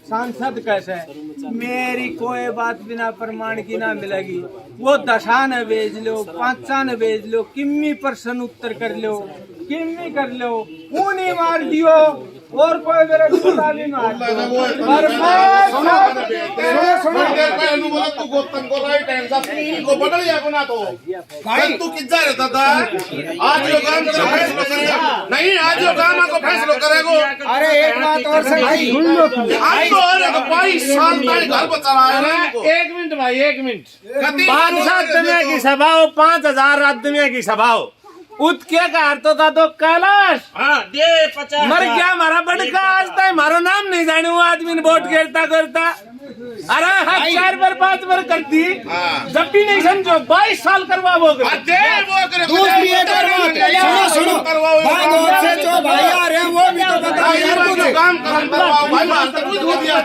सांसद कैसे, मेरी कोई बात बिना प्रमाण की ना मिलेगी। वो 10 न भेज लो, 5 न भेज लो, किम्मी प्रश्न उत्तर कर लो, किम्मी कर लो, ऊनी मार दियो और कोई मेरे कुत्ता भी मार तू कितना रहता था आज जो काम नहीं, आज जो काम आपको फैसलो करेगो। अरे एक बात और से भाई, आज तो अरे तो 22 साल तक घर पर चला है। एक मिनट भाई, एक मिनट, 5-7 दुनिया की सभा हो, 5000 रात दुनिया की सभा हो, उत्के का अर्थ था तो कैलाश हाँ दे 50 मर गया हमारा बड़का, आज तक मारो नाम नहीं जाने वो आदमी ने वोट करता करता, अरे हर 4 बार 5 बार करती जब भी नहीं समझो 22 साल करवा वो दूसरी एक और बात सुनो भाई, बहुत से जो भाई आ रहे हैं वो भी तो बताओ यार कुछ काम करवाओ भाई, मास्टर कुछ हो दिया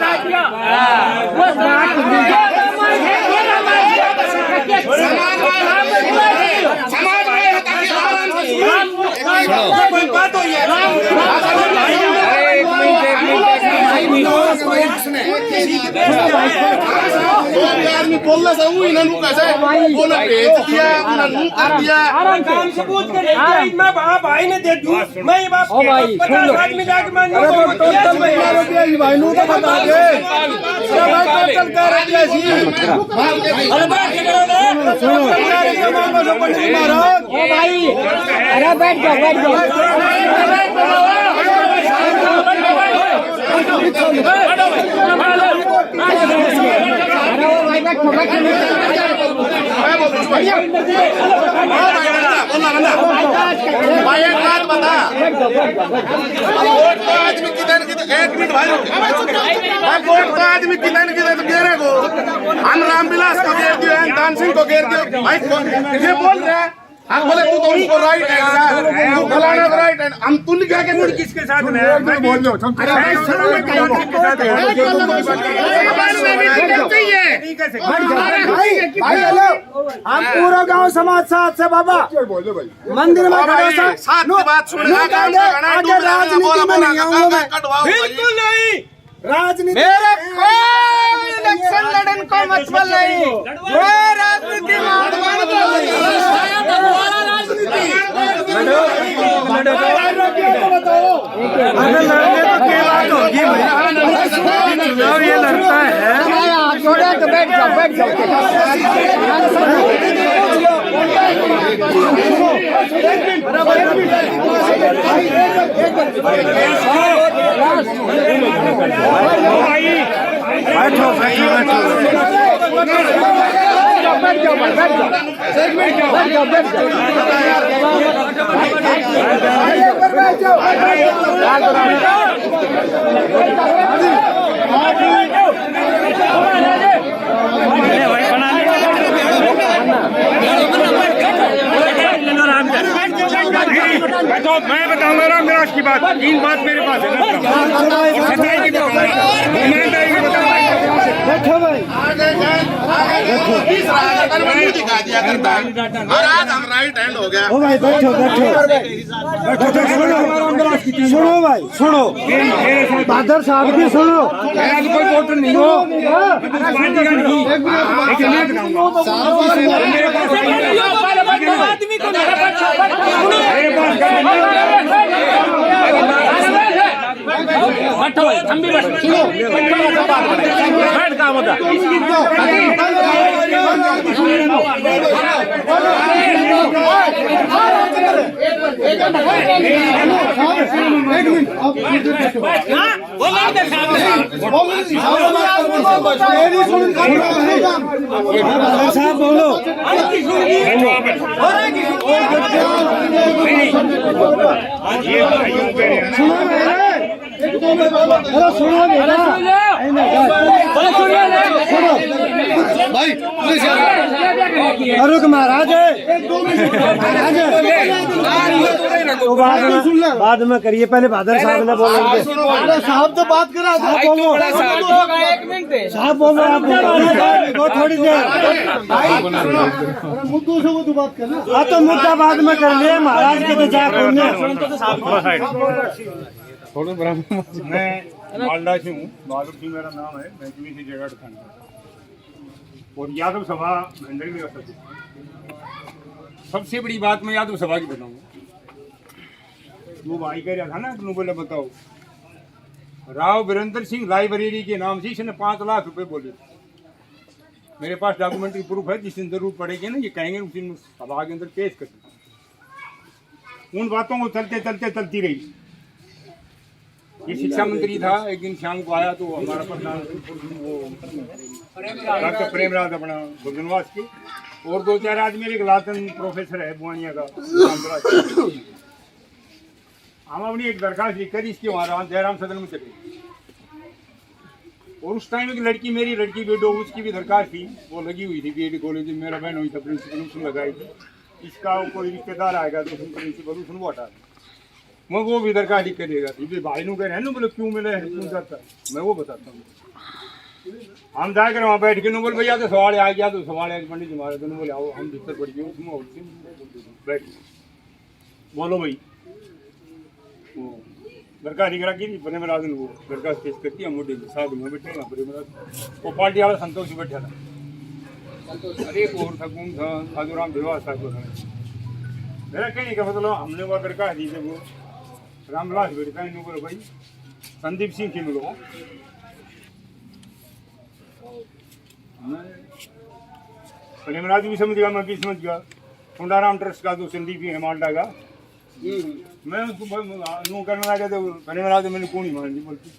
समाज में ताकि आराम से बात हो आदमी बोलना से वो इन्होंने कैसे वो ना भेज दिया, ना नू कर दिया। काम से पूछ कर मैं भाई ने दे दूं, मैं ये बात 50 आदमी जाके मैं टोटल भाई नू तो बता दे भाई, टोटल क्या रखिए सी अरे बात करो ओ भाई, अरे बैठ जाओ भाई एक बात बता, वोट का आदमी किधर एक मिनट भाई वोट का आदमी किधर तो घेरे को, हम रामविलास को घेर दियो, दान सिंह को घेर दियो भाई, ये बोल रहे हैं हम बोले तू तो उनको राइट है, तू फलाना को राइट है, हम तू लिखा के मुड़ किसके साथ में बोल लो भाई हेलो, हम पूरा गांव समाज साथ से बाबा बोल दो भाई, मंदिर में खड़े साथ की बात सुन आगे राजनीति में नहीं आऊंगा मैं, बिल्कुल नहीं, राजनीति मेरे कोई इलेक्शन लड़न को मतलब नहीं, कोई राजनीति अगर लड़ने तो क्या बात होगी भाई, चुनाव ये लड़ता है, छोड़े तो बैठ जाओ बैठो, मैं बताऊंगा रामविलास की बात, 3 बात मेरे पास है ना, सच्चाई की बताऊंगा, ईमानदारी की बताऊंगा। बैठो भाई, दिखा दिया करता है और आज हम राइट हैंड हो गया। ओ भाई बैठो बैठो बैठो, सुनो भाई सुनो, बहादुर साहब की सुनो, कोई वोट नहीं हो, पार्टी का नहीं, लेकिन मैं बताऊंगा आदमी को साहब बोलो, अरुक महाराज बाद में करिए, पहले बहादुर साहब ने बोलेंगे। साहब तो बात करा, साहब बोलो, आप बोलो थोड़ी देर, मुद्दों से वो तो बात करना। हाँ तो मुद्दा बाद में कर लिया, महाराज के तो जा मैं मालदा से हूँ, बहादुर सिंह मेरा नाम है, मैं किसी जगह थाना और यादव सभा भंडरी में रहता हूँ। सबसे बड़ी बात मैं यादव सभा की बताऊंगा। वो भाई कह रहा था ना, तुम बोले बताओ, राव वीरेंद्र सिंह लाइब्रेरी के नाम से इसने 5 लाख रुपए बोले। मेरे पास डॉक्यूमेंट्री प्रूफ है, जिस दिन जरूर पड़ेगी ना, ये कहेंगे उस दिन सभा के अंदर पेश कर। उन बातों को चलती रही। ये शिक्षा मंत्री था, एक दिन शाम को आया तो हमारा प्रधान डॉक्टर प्रेमराज अपना भोजनवास के और 2-4 आदमी, एक लातन प्रोफेसर है बुआनिया का, हम अपनी एक दरखास्त लिख कर इसकी वहाँ जयराम सदन में चले। और उस टाइम एक लड़की, मेरी लड़की बेटो, उसकी भी दरखास्त थी, वो लगी हुई थी बीएड कॉलेज में, मेरा बहन हुई था, प्रिंसिपल उसने लगाई थी। इसका कोई रिश्तेदार आएगा तो प्रिंसिपल उसने वो हटा, मैं वो भी दरखास्त लिख के देगा। भाई नु कह रहे हैं ना, बोले क्यों मिले, क्यों जाता, मैं वो बताता हूँ। हम जाकर वहाँ बैठ के बोले भैया तो सवाल आ गया, तो सवाल है पंडित जी हमारे, दोनों बोले आओ हम भीतर पड़ गए, उसमें बैठ बोलो भाई। वो दरखास्त लिख रखी थी, प्रेमराज ने वो दरखास्त पेश करती, हम मोटे साथ में बैठे वहाँ प्रेमराज, वो पार्टी वाला संतोष बैठा था, अरे और था कौन था, साधुराम भिलवास साहब था। मेरा कहने का मतलब, हमने वो दरखास्त दी थी, वो रामविलास बैठा है, बोले भाई संदीप सिंह के मिलो। प्रेमराज भी समझ गया, मैं भी समझ गया, सुंडाराम ट्रस्ट का तो संदीप ही है माल्टा का। मैं उसको नो करने लगा तो प्रेमराज मैंने कौन ही मान ली, बोलती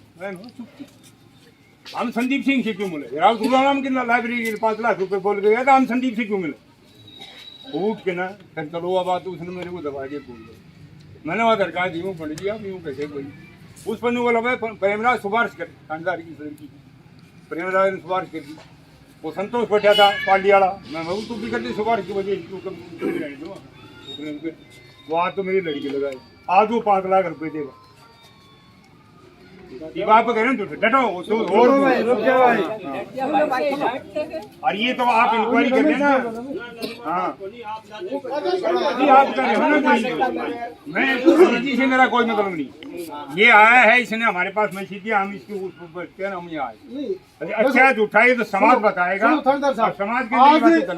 हम संदीप सिंह से क्यों मिले, राव तुलाराम की लाइब्रेरी के 5 लाख रुपए बोल गया था, हम संदीप से क्यों मिले। उठ के ना फिर चलो अब बात, उसने मेरे को दबा के बोल दिया। मैंने वहाँ दरकार दी, पंडित जी आप यूँ कैसे कोई, उस पर बोला भाई प्रेमराज सिफारिश कर, खानदार की लड़की प्रेमराज ने सिफारिश कर दी। वो संतोष बैठा था पार्टी वाला, मैं तू भी करती सिफारिश की वजह, वो आज तो मेरी लड़की लगाई, आज वो 5 लाख रुपए देगा। आप कह रहे हैं डटो, और ये तो आप इंक्वायरी कर लेना। हाँ आप कर रहे हो ना, मैं से मेरा कोई मतलब नहीं। ये आया है, इसने हमारे पास मैसेज दिया, हम इसके ऊपर हम ये आए। अच्छा झूठा ये तो समाज बताएगा, समाज के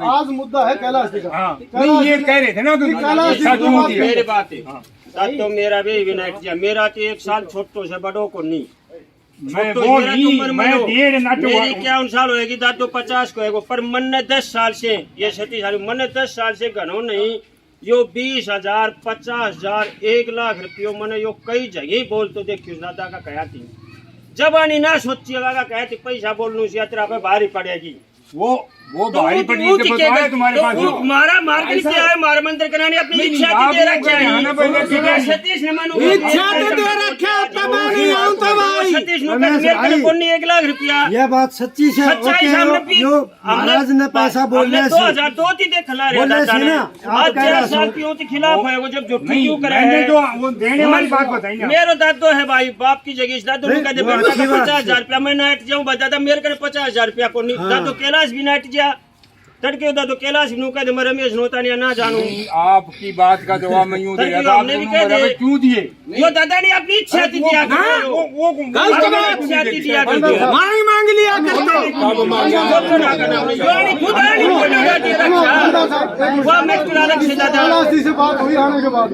आज मुद्दा है कैलाश जी का। हाँ नहीं, ये कह रहे थे ना मेरी बात है, तो मेरा भी विनायक जी, मेरा तो 1 साल छोटो से बड़ो को नहीं, मैं वो नहीं, मैं देर नाटक मेरी क्या साल होएगी दादो 50 को है, पर मन ने 10 साल से, ये 37 साल, मन ने 10 साल से घनो नहीं, यो 20,000 50,000 1 लाख रुपये मैंने यो कई जगह बोल तो देखियो दादा का कहा थी, जबानी ना सोचिएगा का कहती पैसा बोलने से यात्रा पे भारी पड़ेगी। वो भारी पड़ी तो बताया तुम्हारे पास, मारा मार्केट क्या है, मारा मंदिर कराने अपनी इच्छा की दे रखा है, सतीश ने मनु इच्छा तो दे रखा है, तब सतीश नु मेरे कने कोनी 1 लाख रुपया ये बात सच्ची से सच्चाई सामने जो महाराज ने पैसा बोलने से 2002 थी दे खिला रहे बोलने दादा से ने ना, आप आज कह रहे 4 साल हो। क्यों के खिलाफ है वो जब झूठी क्यों करे है जो वो देने वाली बात बताइए आप। मेरा दादो है भाई बाप की जगह दादो नहीं, ने कहते वो बेटा अच्छी बात 50,000 रुपया मैं नाइट जाऊं दादा मेरे कने 50,000 रुपया को नहीं हाँ। दादो कैलाश भी नाइट जा तड़के दादो कैलाश नु कहते मैं रमेश नोता ने ना जानू आपकी बात का जवाब मैं यूं दे तड़के रहा था, हमने भी आप कह मुझे दिए क्यों दिए? यो दादा ने अपनी इच्छा थी दिया वो इच्छा थी दिया मांग मांग लिया करते योनी खुद आनी बोलो जाती रक्षा वो मैं तुला अलग से दादा कैलाश जी से बात हुई आने के बाद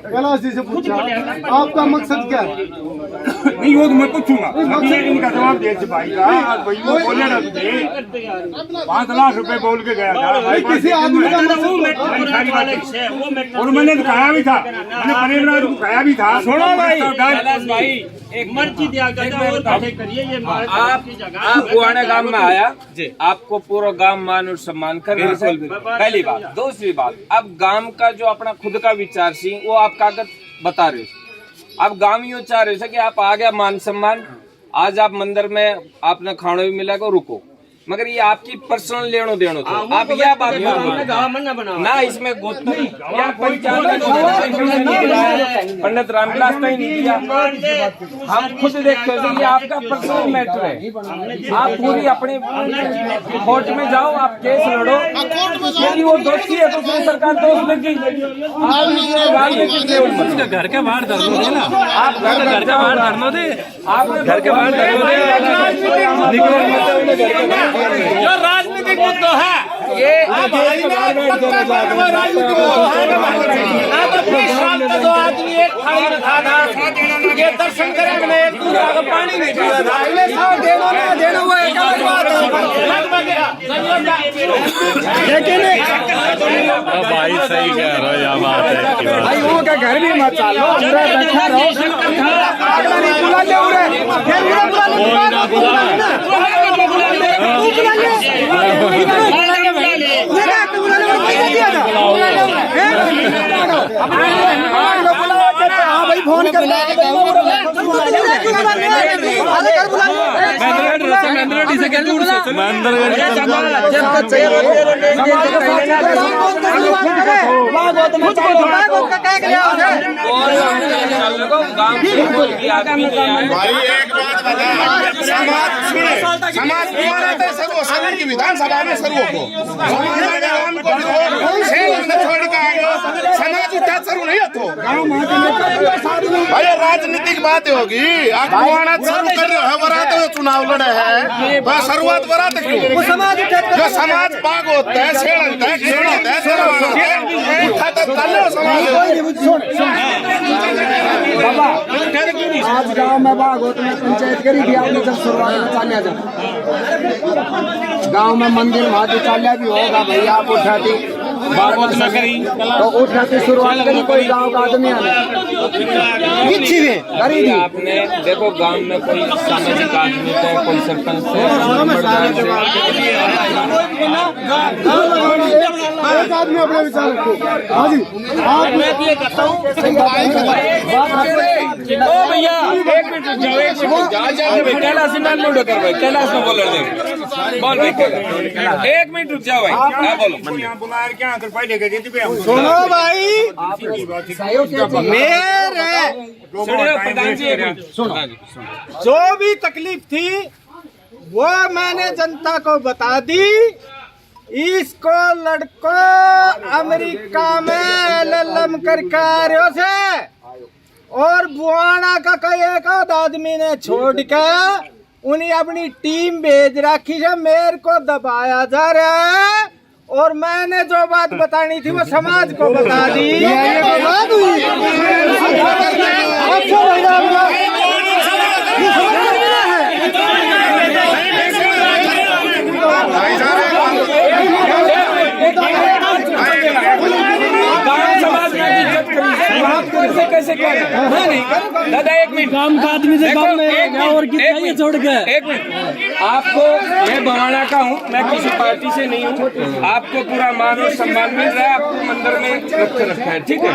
कैलाश जी से पूछा आपका मकसद क्या है? नहीं वो तो मैं पूछूंगा अभी इनका जवाब दे दे भाई का भाई वो बोले ना तुझे 5 लाख रुपए बोल के गया था भाई किसी आदमी का वो मैं वाले से वो मैं और मैंने तो कहा भी था मैंने पनीर नाथ को कहा भी था सुनो भाई कैलाश भाई एक मर्जी दिया करता और बैठे करिए ये आपकी जगह आप गुआना गांव में आया आपको पूरा गांव मान और सम्मान कर पहली बात। दूसरी बात अब गांव का जो अपना खुद का विचार सी वो आप कागज बता रहे हो। अब गांव यूँ चाह रहे कि आप आ गया मान सम्मान आज आप मंदिर में आपने खाना भी मिला को रुको मगर ये आपकी पर्सनल लेनो देनो था आप यह बात ना इसमें पंडित रामविलास का ही नहीं दिया हम खुद देखते हैं ये आपका पर्सनल मैटर है। आप पूरी अपनी कोर्ट में जाओ आप केस लड़ो यदि वो दोषी है तो फिर सरकार दोष देगी। आप घर के बाहर धर दो ना आप घर के बाहर धरना दे आप घर के बाहर जो राजनीतिक मुद्दा है ये आदमी एक थाली में था ये दर्शन करेंगे पूरा पानी नहीं पिया लेकिन भाई सही कह रहे हो यह बात है भाई वो का घर भी मत चालो अंदर बैठा रहो अगला नहीं बुला ले उरे फिर उरे बुला भाई फोन कर भाई एक बात बता समाज समाज की विधानसभा में सर्वो को छोड़ के आए समाज उठा सरू नहीं तो भाई राजनीतिक बात होगी आप शुरू कर रहे हो बरात में चुनाव लड़े हैं बस शुरुआत बरात क्यों जो समाज पाग होता है शेर होता है खेल होता है उठाता तले समाज बाबा आज गांव में बागोत में पंचायत करी थी आपने जब शुरुआत में चालिया जब गांव में मंदिर महादेव चालिया भी होगा भाई आप उठाती बागोत में करी तो उठाती शुरुआत करी कोई गांव का आदमी करी थी आपने देखो गांव में कोई सामाजिक आदमी है कोई सरपंच है एक आदमी अपने विचार रखो हाँ जी आप मैं ये कहता हूँ भैया एक मिनट कैलाश कैलाश में बोल बोल भाई 1 मिनट रुक जाओ भाई क्या बोलो बुलाया क्या पहले के दे सुनो भाई मेरे प्रधान जी सुनो जो भी तकलीफ थी वो मैंने जनता को बता दी। इसको लड़को अमेरिका में LLM करके आ रहे से और बुआना का कोई एक आदमी ने छोड़ के उन्हें अपनी टीम भेज रखी है मेरे को दबाया जा रहा है और मैंने जो बात बतानी थी वो समाज को बता दी। कैसे कैसे दादा 1 मिनट काम का आदमी से काम में और कितना छोड़ के 1 मिनट आपको, मैं बवाना का हूँ, मैं किसी पार्टी से नहीं हूँ, आपको पूरा मान और सम्मान मिल रहा है, आपको मंदिर में रखा है, ठीक है।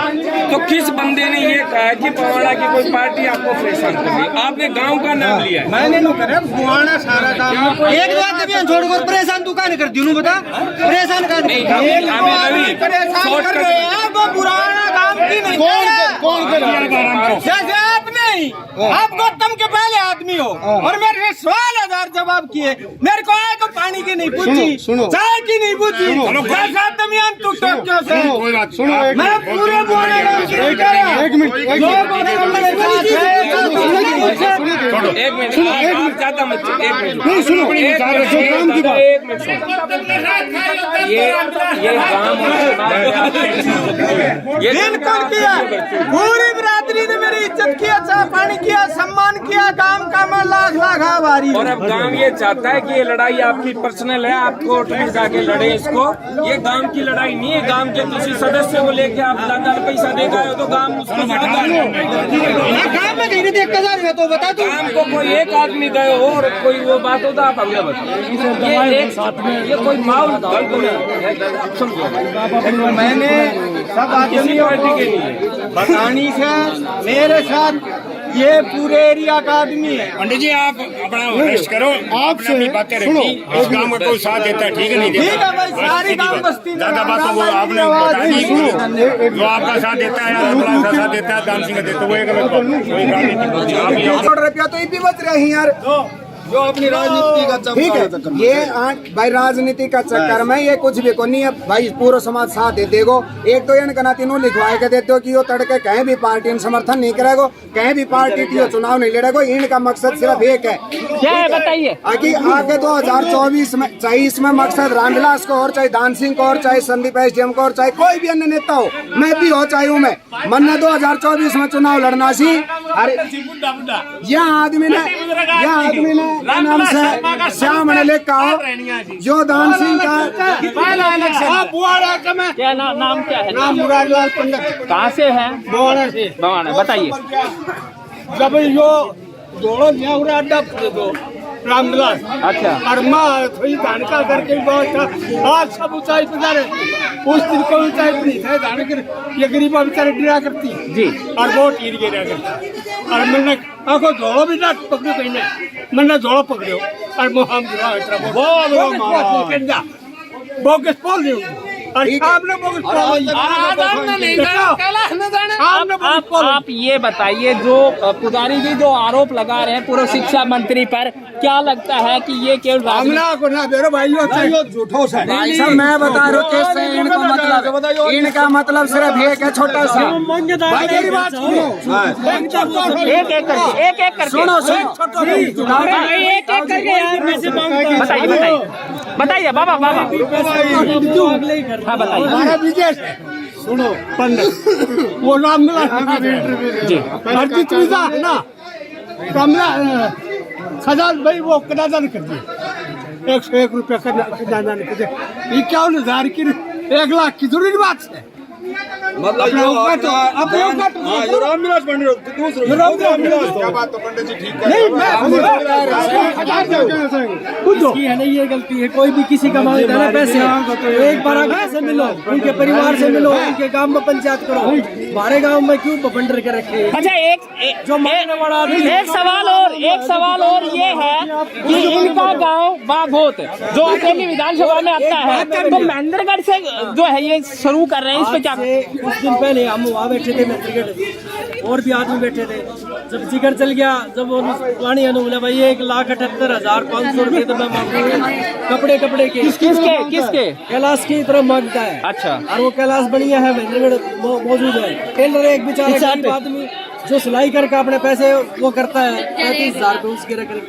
तो किस बंदे ने ये कहा कि बवाना की कोई पार्टी आपको परेशान कर रही है? आपने गाँव का नाम लिया है। मैंने नहीं करे बुआना सारा काम एक बात भी छोड़ परेशान तू का नहीं करती हूँ बता परेशान कर परेशान कर रहे हैं वो पुराना काम की नहीं कौन जैसे आप नहीं आप गौतम के पहले आदमी हो और मेरे सवाल हजार जवाब किए मेरे को आए तो पानी की नहीं पूछी चाय की नहीं पूछी दरमियान तू क्यों से मैं पूरे बोले एक मिनट आप ज्यादा मत, एक मिनट ये काम ये बिल्कुल किया पूरी बिरादरी ने मेरी इज्जत किया चाय पानी किया सम्मान किया काम का मैं लाख लाख आभारी और अब गांव ये चाहता है कि ये लड़ाई आपकी पर्सनल है, आप कोर्ट में जाके लड़े इसको। ये गांव की लड़ाई नहीं है, गांव के किसी सदस्य को लेके आप ज्यादा पैसा देगा तो गांव उसको काम में कहीं देख कर तो बता दो गांव को कोई एक आदमी गए हो और कोई वो बात होता आप हमें बताओ। ये कोई माहौल मैंने सब किसी पार्टी के लिए बतानी से मेरे साथ ये पूरे एरिया का आदमी है। पंडित जी आप अपना रेस्ट करो, आपसे अपनी बातें रखी, इस गांव में कोई साथ देता है ठीक है नहीं ठीक देता है भाई सारी गांव बस्ती में ज्यादा बात तो वो आपने बता दी, जो आपका साथ देता है या बड़ा का साथ देता है दान सिंह का देता है वो एक अलग बात है, कोई बात नहीं। करोड़ रुपया तो ये भी बच रहे हैं यार जो अपनी राजनीति का ठीक है। ये भाई राजनीति का चक्कर में ये कुछ भी को नहीं है भाई, पूरा समाज साथ दे देगो। एक तो इनका ना तीनों लिखवाए के देते हो कि वो तड़के कहीं भी पार्टी में समर्थन नहीं करेगो, कहीं भी पार्टी की चुनाव नहीं लड़ेगो। इनका मकसद सिर्फ एक है, क्या है बताइए। आगे 2024 में चाहे इसमें मकसद रामविलास को और चाहे दान सिंह को और चाहे संदीप SDM को और चाहे कोई भी अन्य नेता हो, मैं भी हो चाहे हूँ मैं, मन 2024 में चुनाव लड़ना सी। अरे यह आदमी ने नाम से श्याम ने लिखा जो दान सिंह का क्या नाम क्या है? नाम मुरारलाल पंडित कहाँ से है? बवाना से। भगवान बताइए। जब यो जोड़ो न्याउरा अड्डा दो रामविलास अच्छा और माँ थोड़ी धान का करके बहुत आज सब ऊंचाई पे जा रहे उस दिन को ऊंचाई पे नहीं थे धान के ये गरीबा बेचारे डरा करती जी और बहुत गिर गिरा करती और मैंने आखो जोड़ो भी ना पकड़ो कहीं मैंने जोड़ो पकड़ो और मोहम बोगस पोल दी और आपने बोगस आप ये बताइए जो पुजारी जी जो आरोप लगा रहे हैं पूर्व शिक्षा मंत्री पर, क्या लगता है कि ये केवल हमला को ना दे रहे भाई झूठो से भाई साहब मैं बता रहा हूँ कैसे इनका मतलब सिर्फ एक है छोटा सा। भाई मेरी बात सुनो एक एक करके सुनो एक एक करके यार बताइए बाबा हाँ बताइए। हमारा विजय सुनो पंडित वो नाम मिला जी अर्जित वीजा है ना कमला खजान भाई वो कनादान कर दिए 101 रुपया कनादान कर दिए 51,000 की 1 लाख की जरूरी बात है मतलब रामविलास पंडित क्या बात तो पंडित जी ठीक है नहीं ये गलती है कोई भी किसी का मांग देना पैसे एक बार आगे से मिलो उनके परिवार से मिलो उनके गांव में पंचायत करो हमारे गांव में क्यों बंडर के रखे। अच्छा एक सवाल और ये है कि इनका गांव बाघोत जो अकेली विधानसभा में आता है तो महेंद्रगढ़ से जो है ये शुरू कर रहे हैं, इस पे क्या? कुछ दिन पहले हम वहाँ बैठे थे महेंद्रगढ़ और भी आदमी बैठे थे, जब जिक्र चल गया जब वाणी बोला भाई 1,78,500 रुपये तो मैं मांगूंगा कपड़े के किसके कैलाश की तरफ मांगता है। अच्छा और वो कैलाश बढ़िया है महेंद्रगढ़ मौजूद है। टेलर एक बेचारा गरीब आदमी जो सिलाई करके अपने पैसे वो करता है 35,000 रुपये उसके रख के।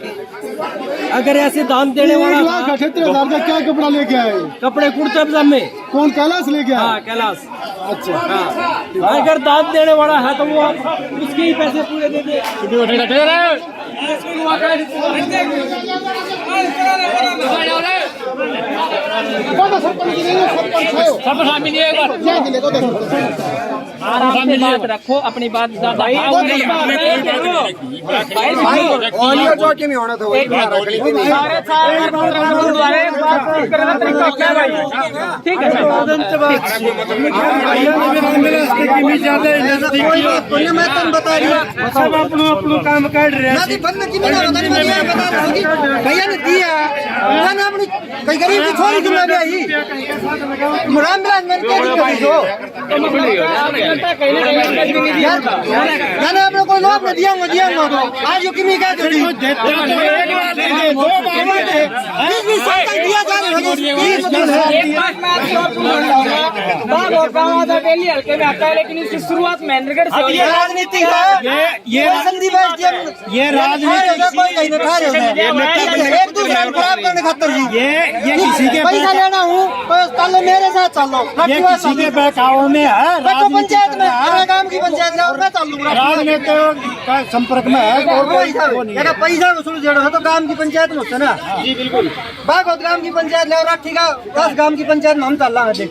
अगर ऐसे दान देने वाला 1,78,000 का क्या कपड़ा लेके आए? कपड़े कुर्ते पजामे कौन कैलाश लेके आए? हाँ कैलाश। अच्छा हाँ अगर दान देने वाला है तो वो उसके ही पैसे पूरे दे दे। आराम से बात रखो, अपनी बात ज्यादा ऑडियो चौकी में होना था वही रख ली थी। ठीक है मैं तुम बता रही हूँ सब अपनो काम कर रहे हैं। भैया ने दिया मैंने अपनी कई गरीब की छोरी की मैं भी आई रामविलास मैंने क्या दिक्कत हो मैंने अपने को लोग ने दिया आज जो किमी क्या दे लेकिन इसकी शुरुआत महेंद्रगढ़ से हुई है। राजनीति है ये राजनीति एक दूसरे को खराब करने खातर ये किसी के पैसा लेना हूँ तो चलो मेरे साथ चलो ये किसी के बहकाव में है। तो पंचायत में हमारे गांव की पंचायत में और मैं चल लूंगा राजनीतियों का संपर्क में है अगर पैसा वसूल जड़ हो तो गांव की पंचायत में होता ना। जी बिल्कुल बागोत गांव की पंचायत ले और ठीक है 10 गांव की पंचायत में हम चल रहा है देख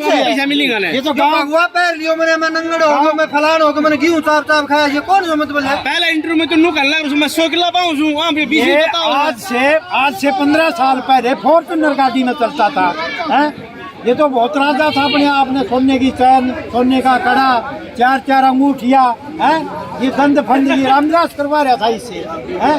पैसा मिलेगा ना। ये तो गाँव हुआ पैर लियो मैंने मैं नंगड़ हो गया मैं फलान हो गया मैंने गेहूं चाप चाप खाया ये कौन है मतलब है पहला इंटरव्यू में तो नु कर लगा मैं 100 किलो पाऊं हूं वहां पे 20 ये बताओ। आज से 15 साल पहले फॉर्च्यूनर गाड़ी में चलता था हैं? ये तो बहुत राजा था अपने आप ने सोने की चैन सोने का कड़ा 4 अंगूठिया है ये दंड फंड ये रामविलास करवा रहा था इससे है।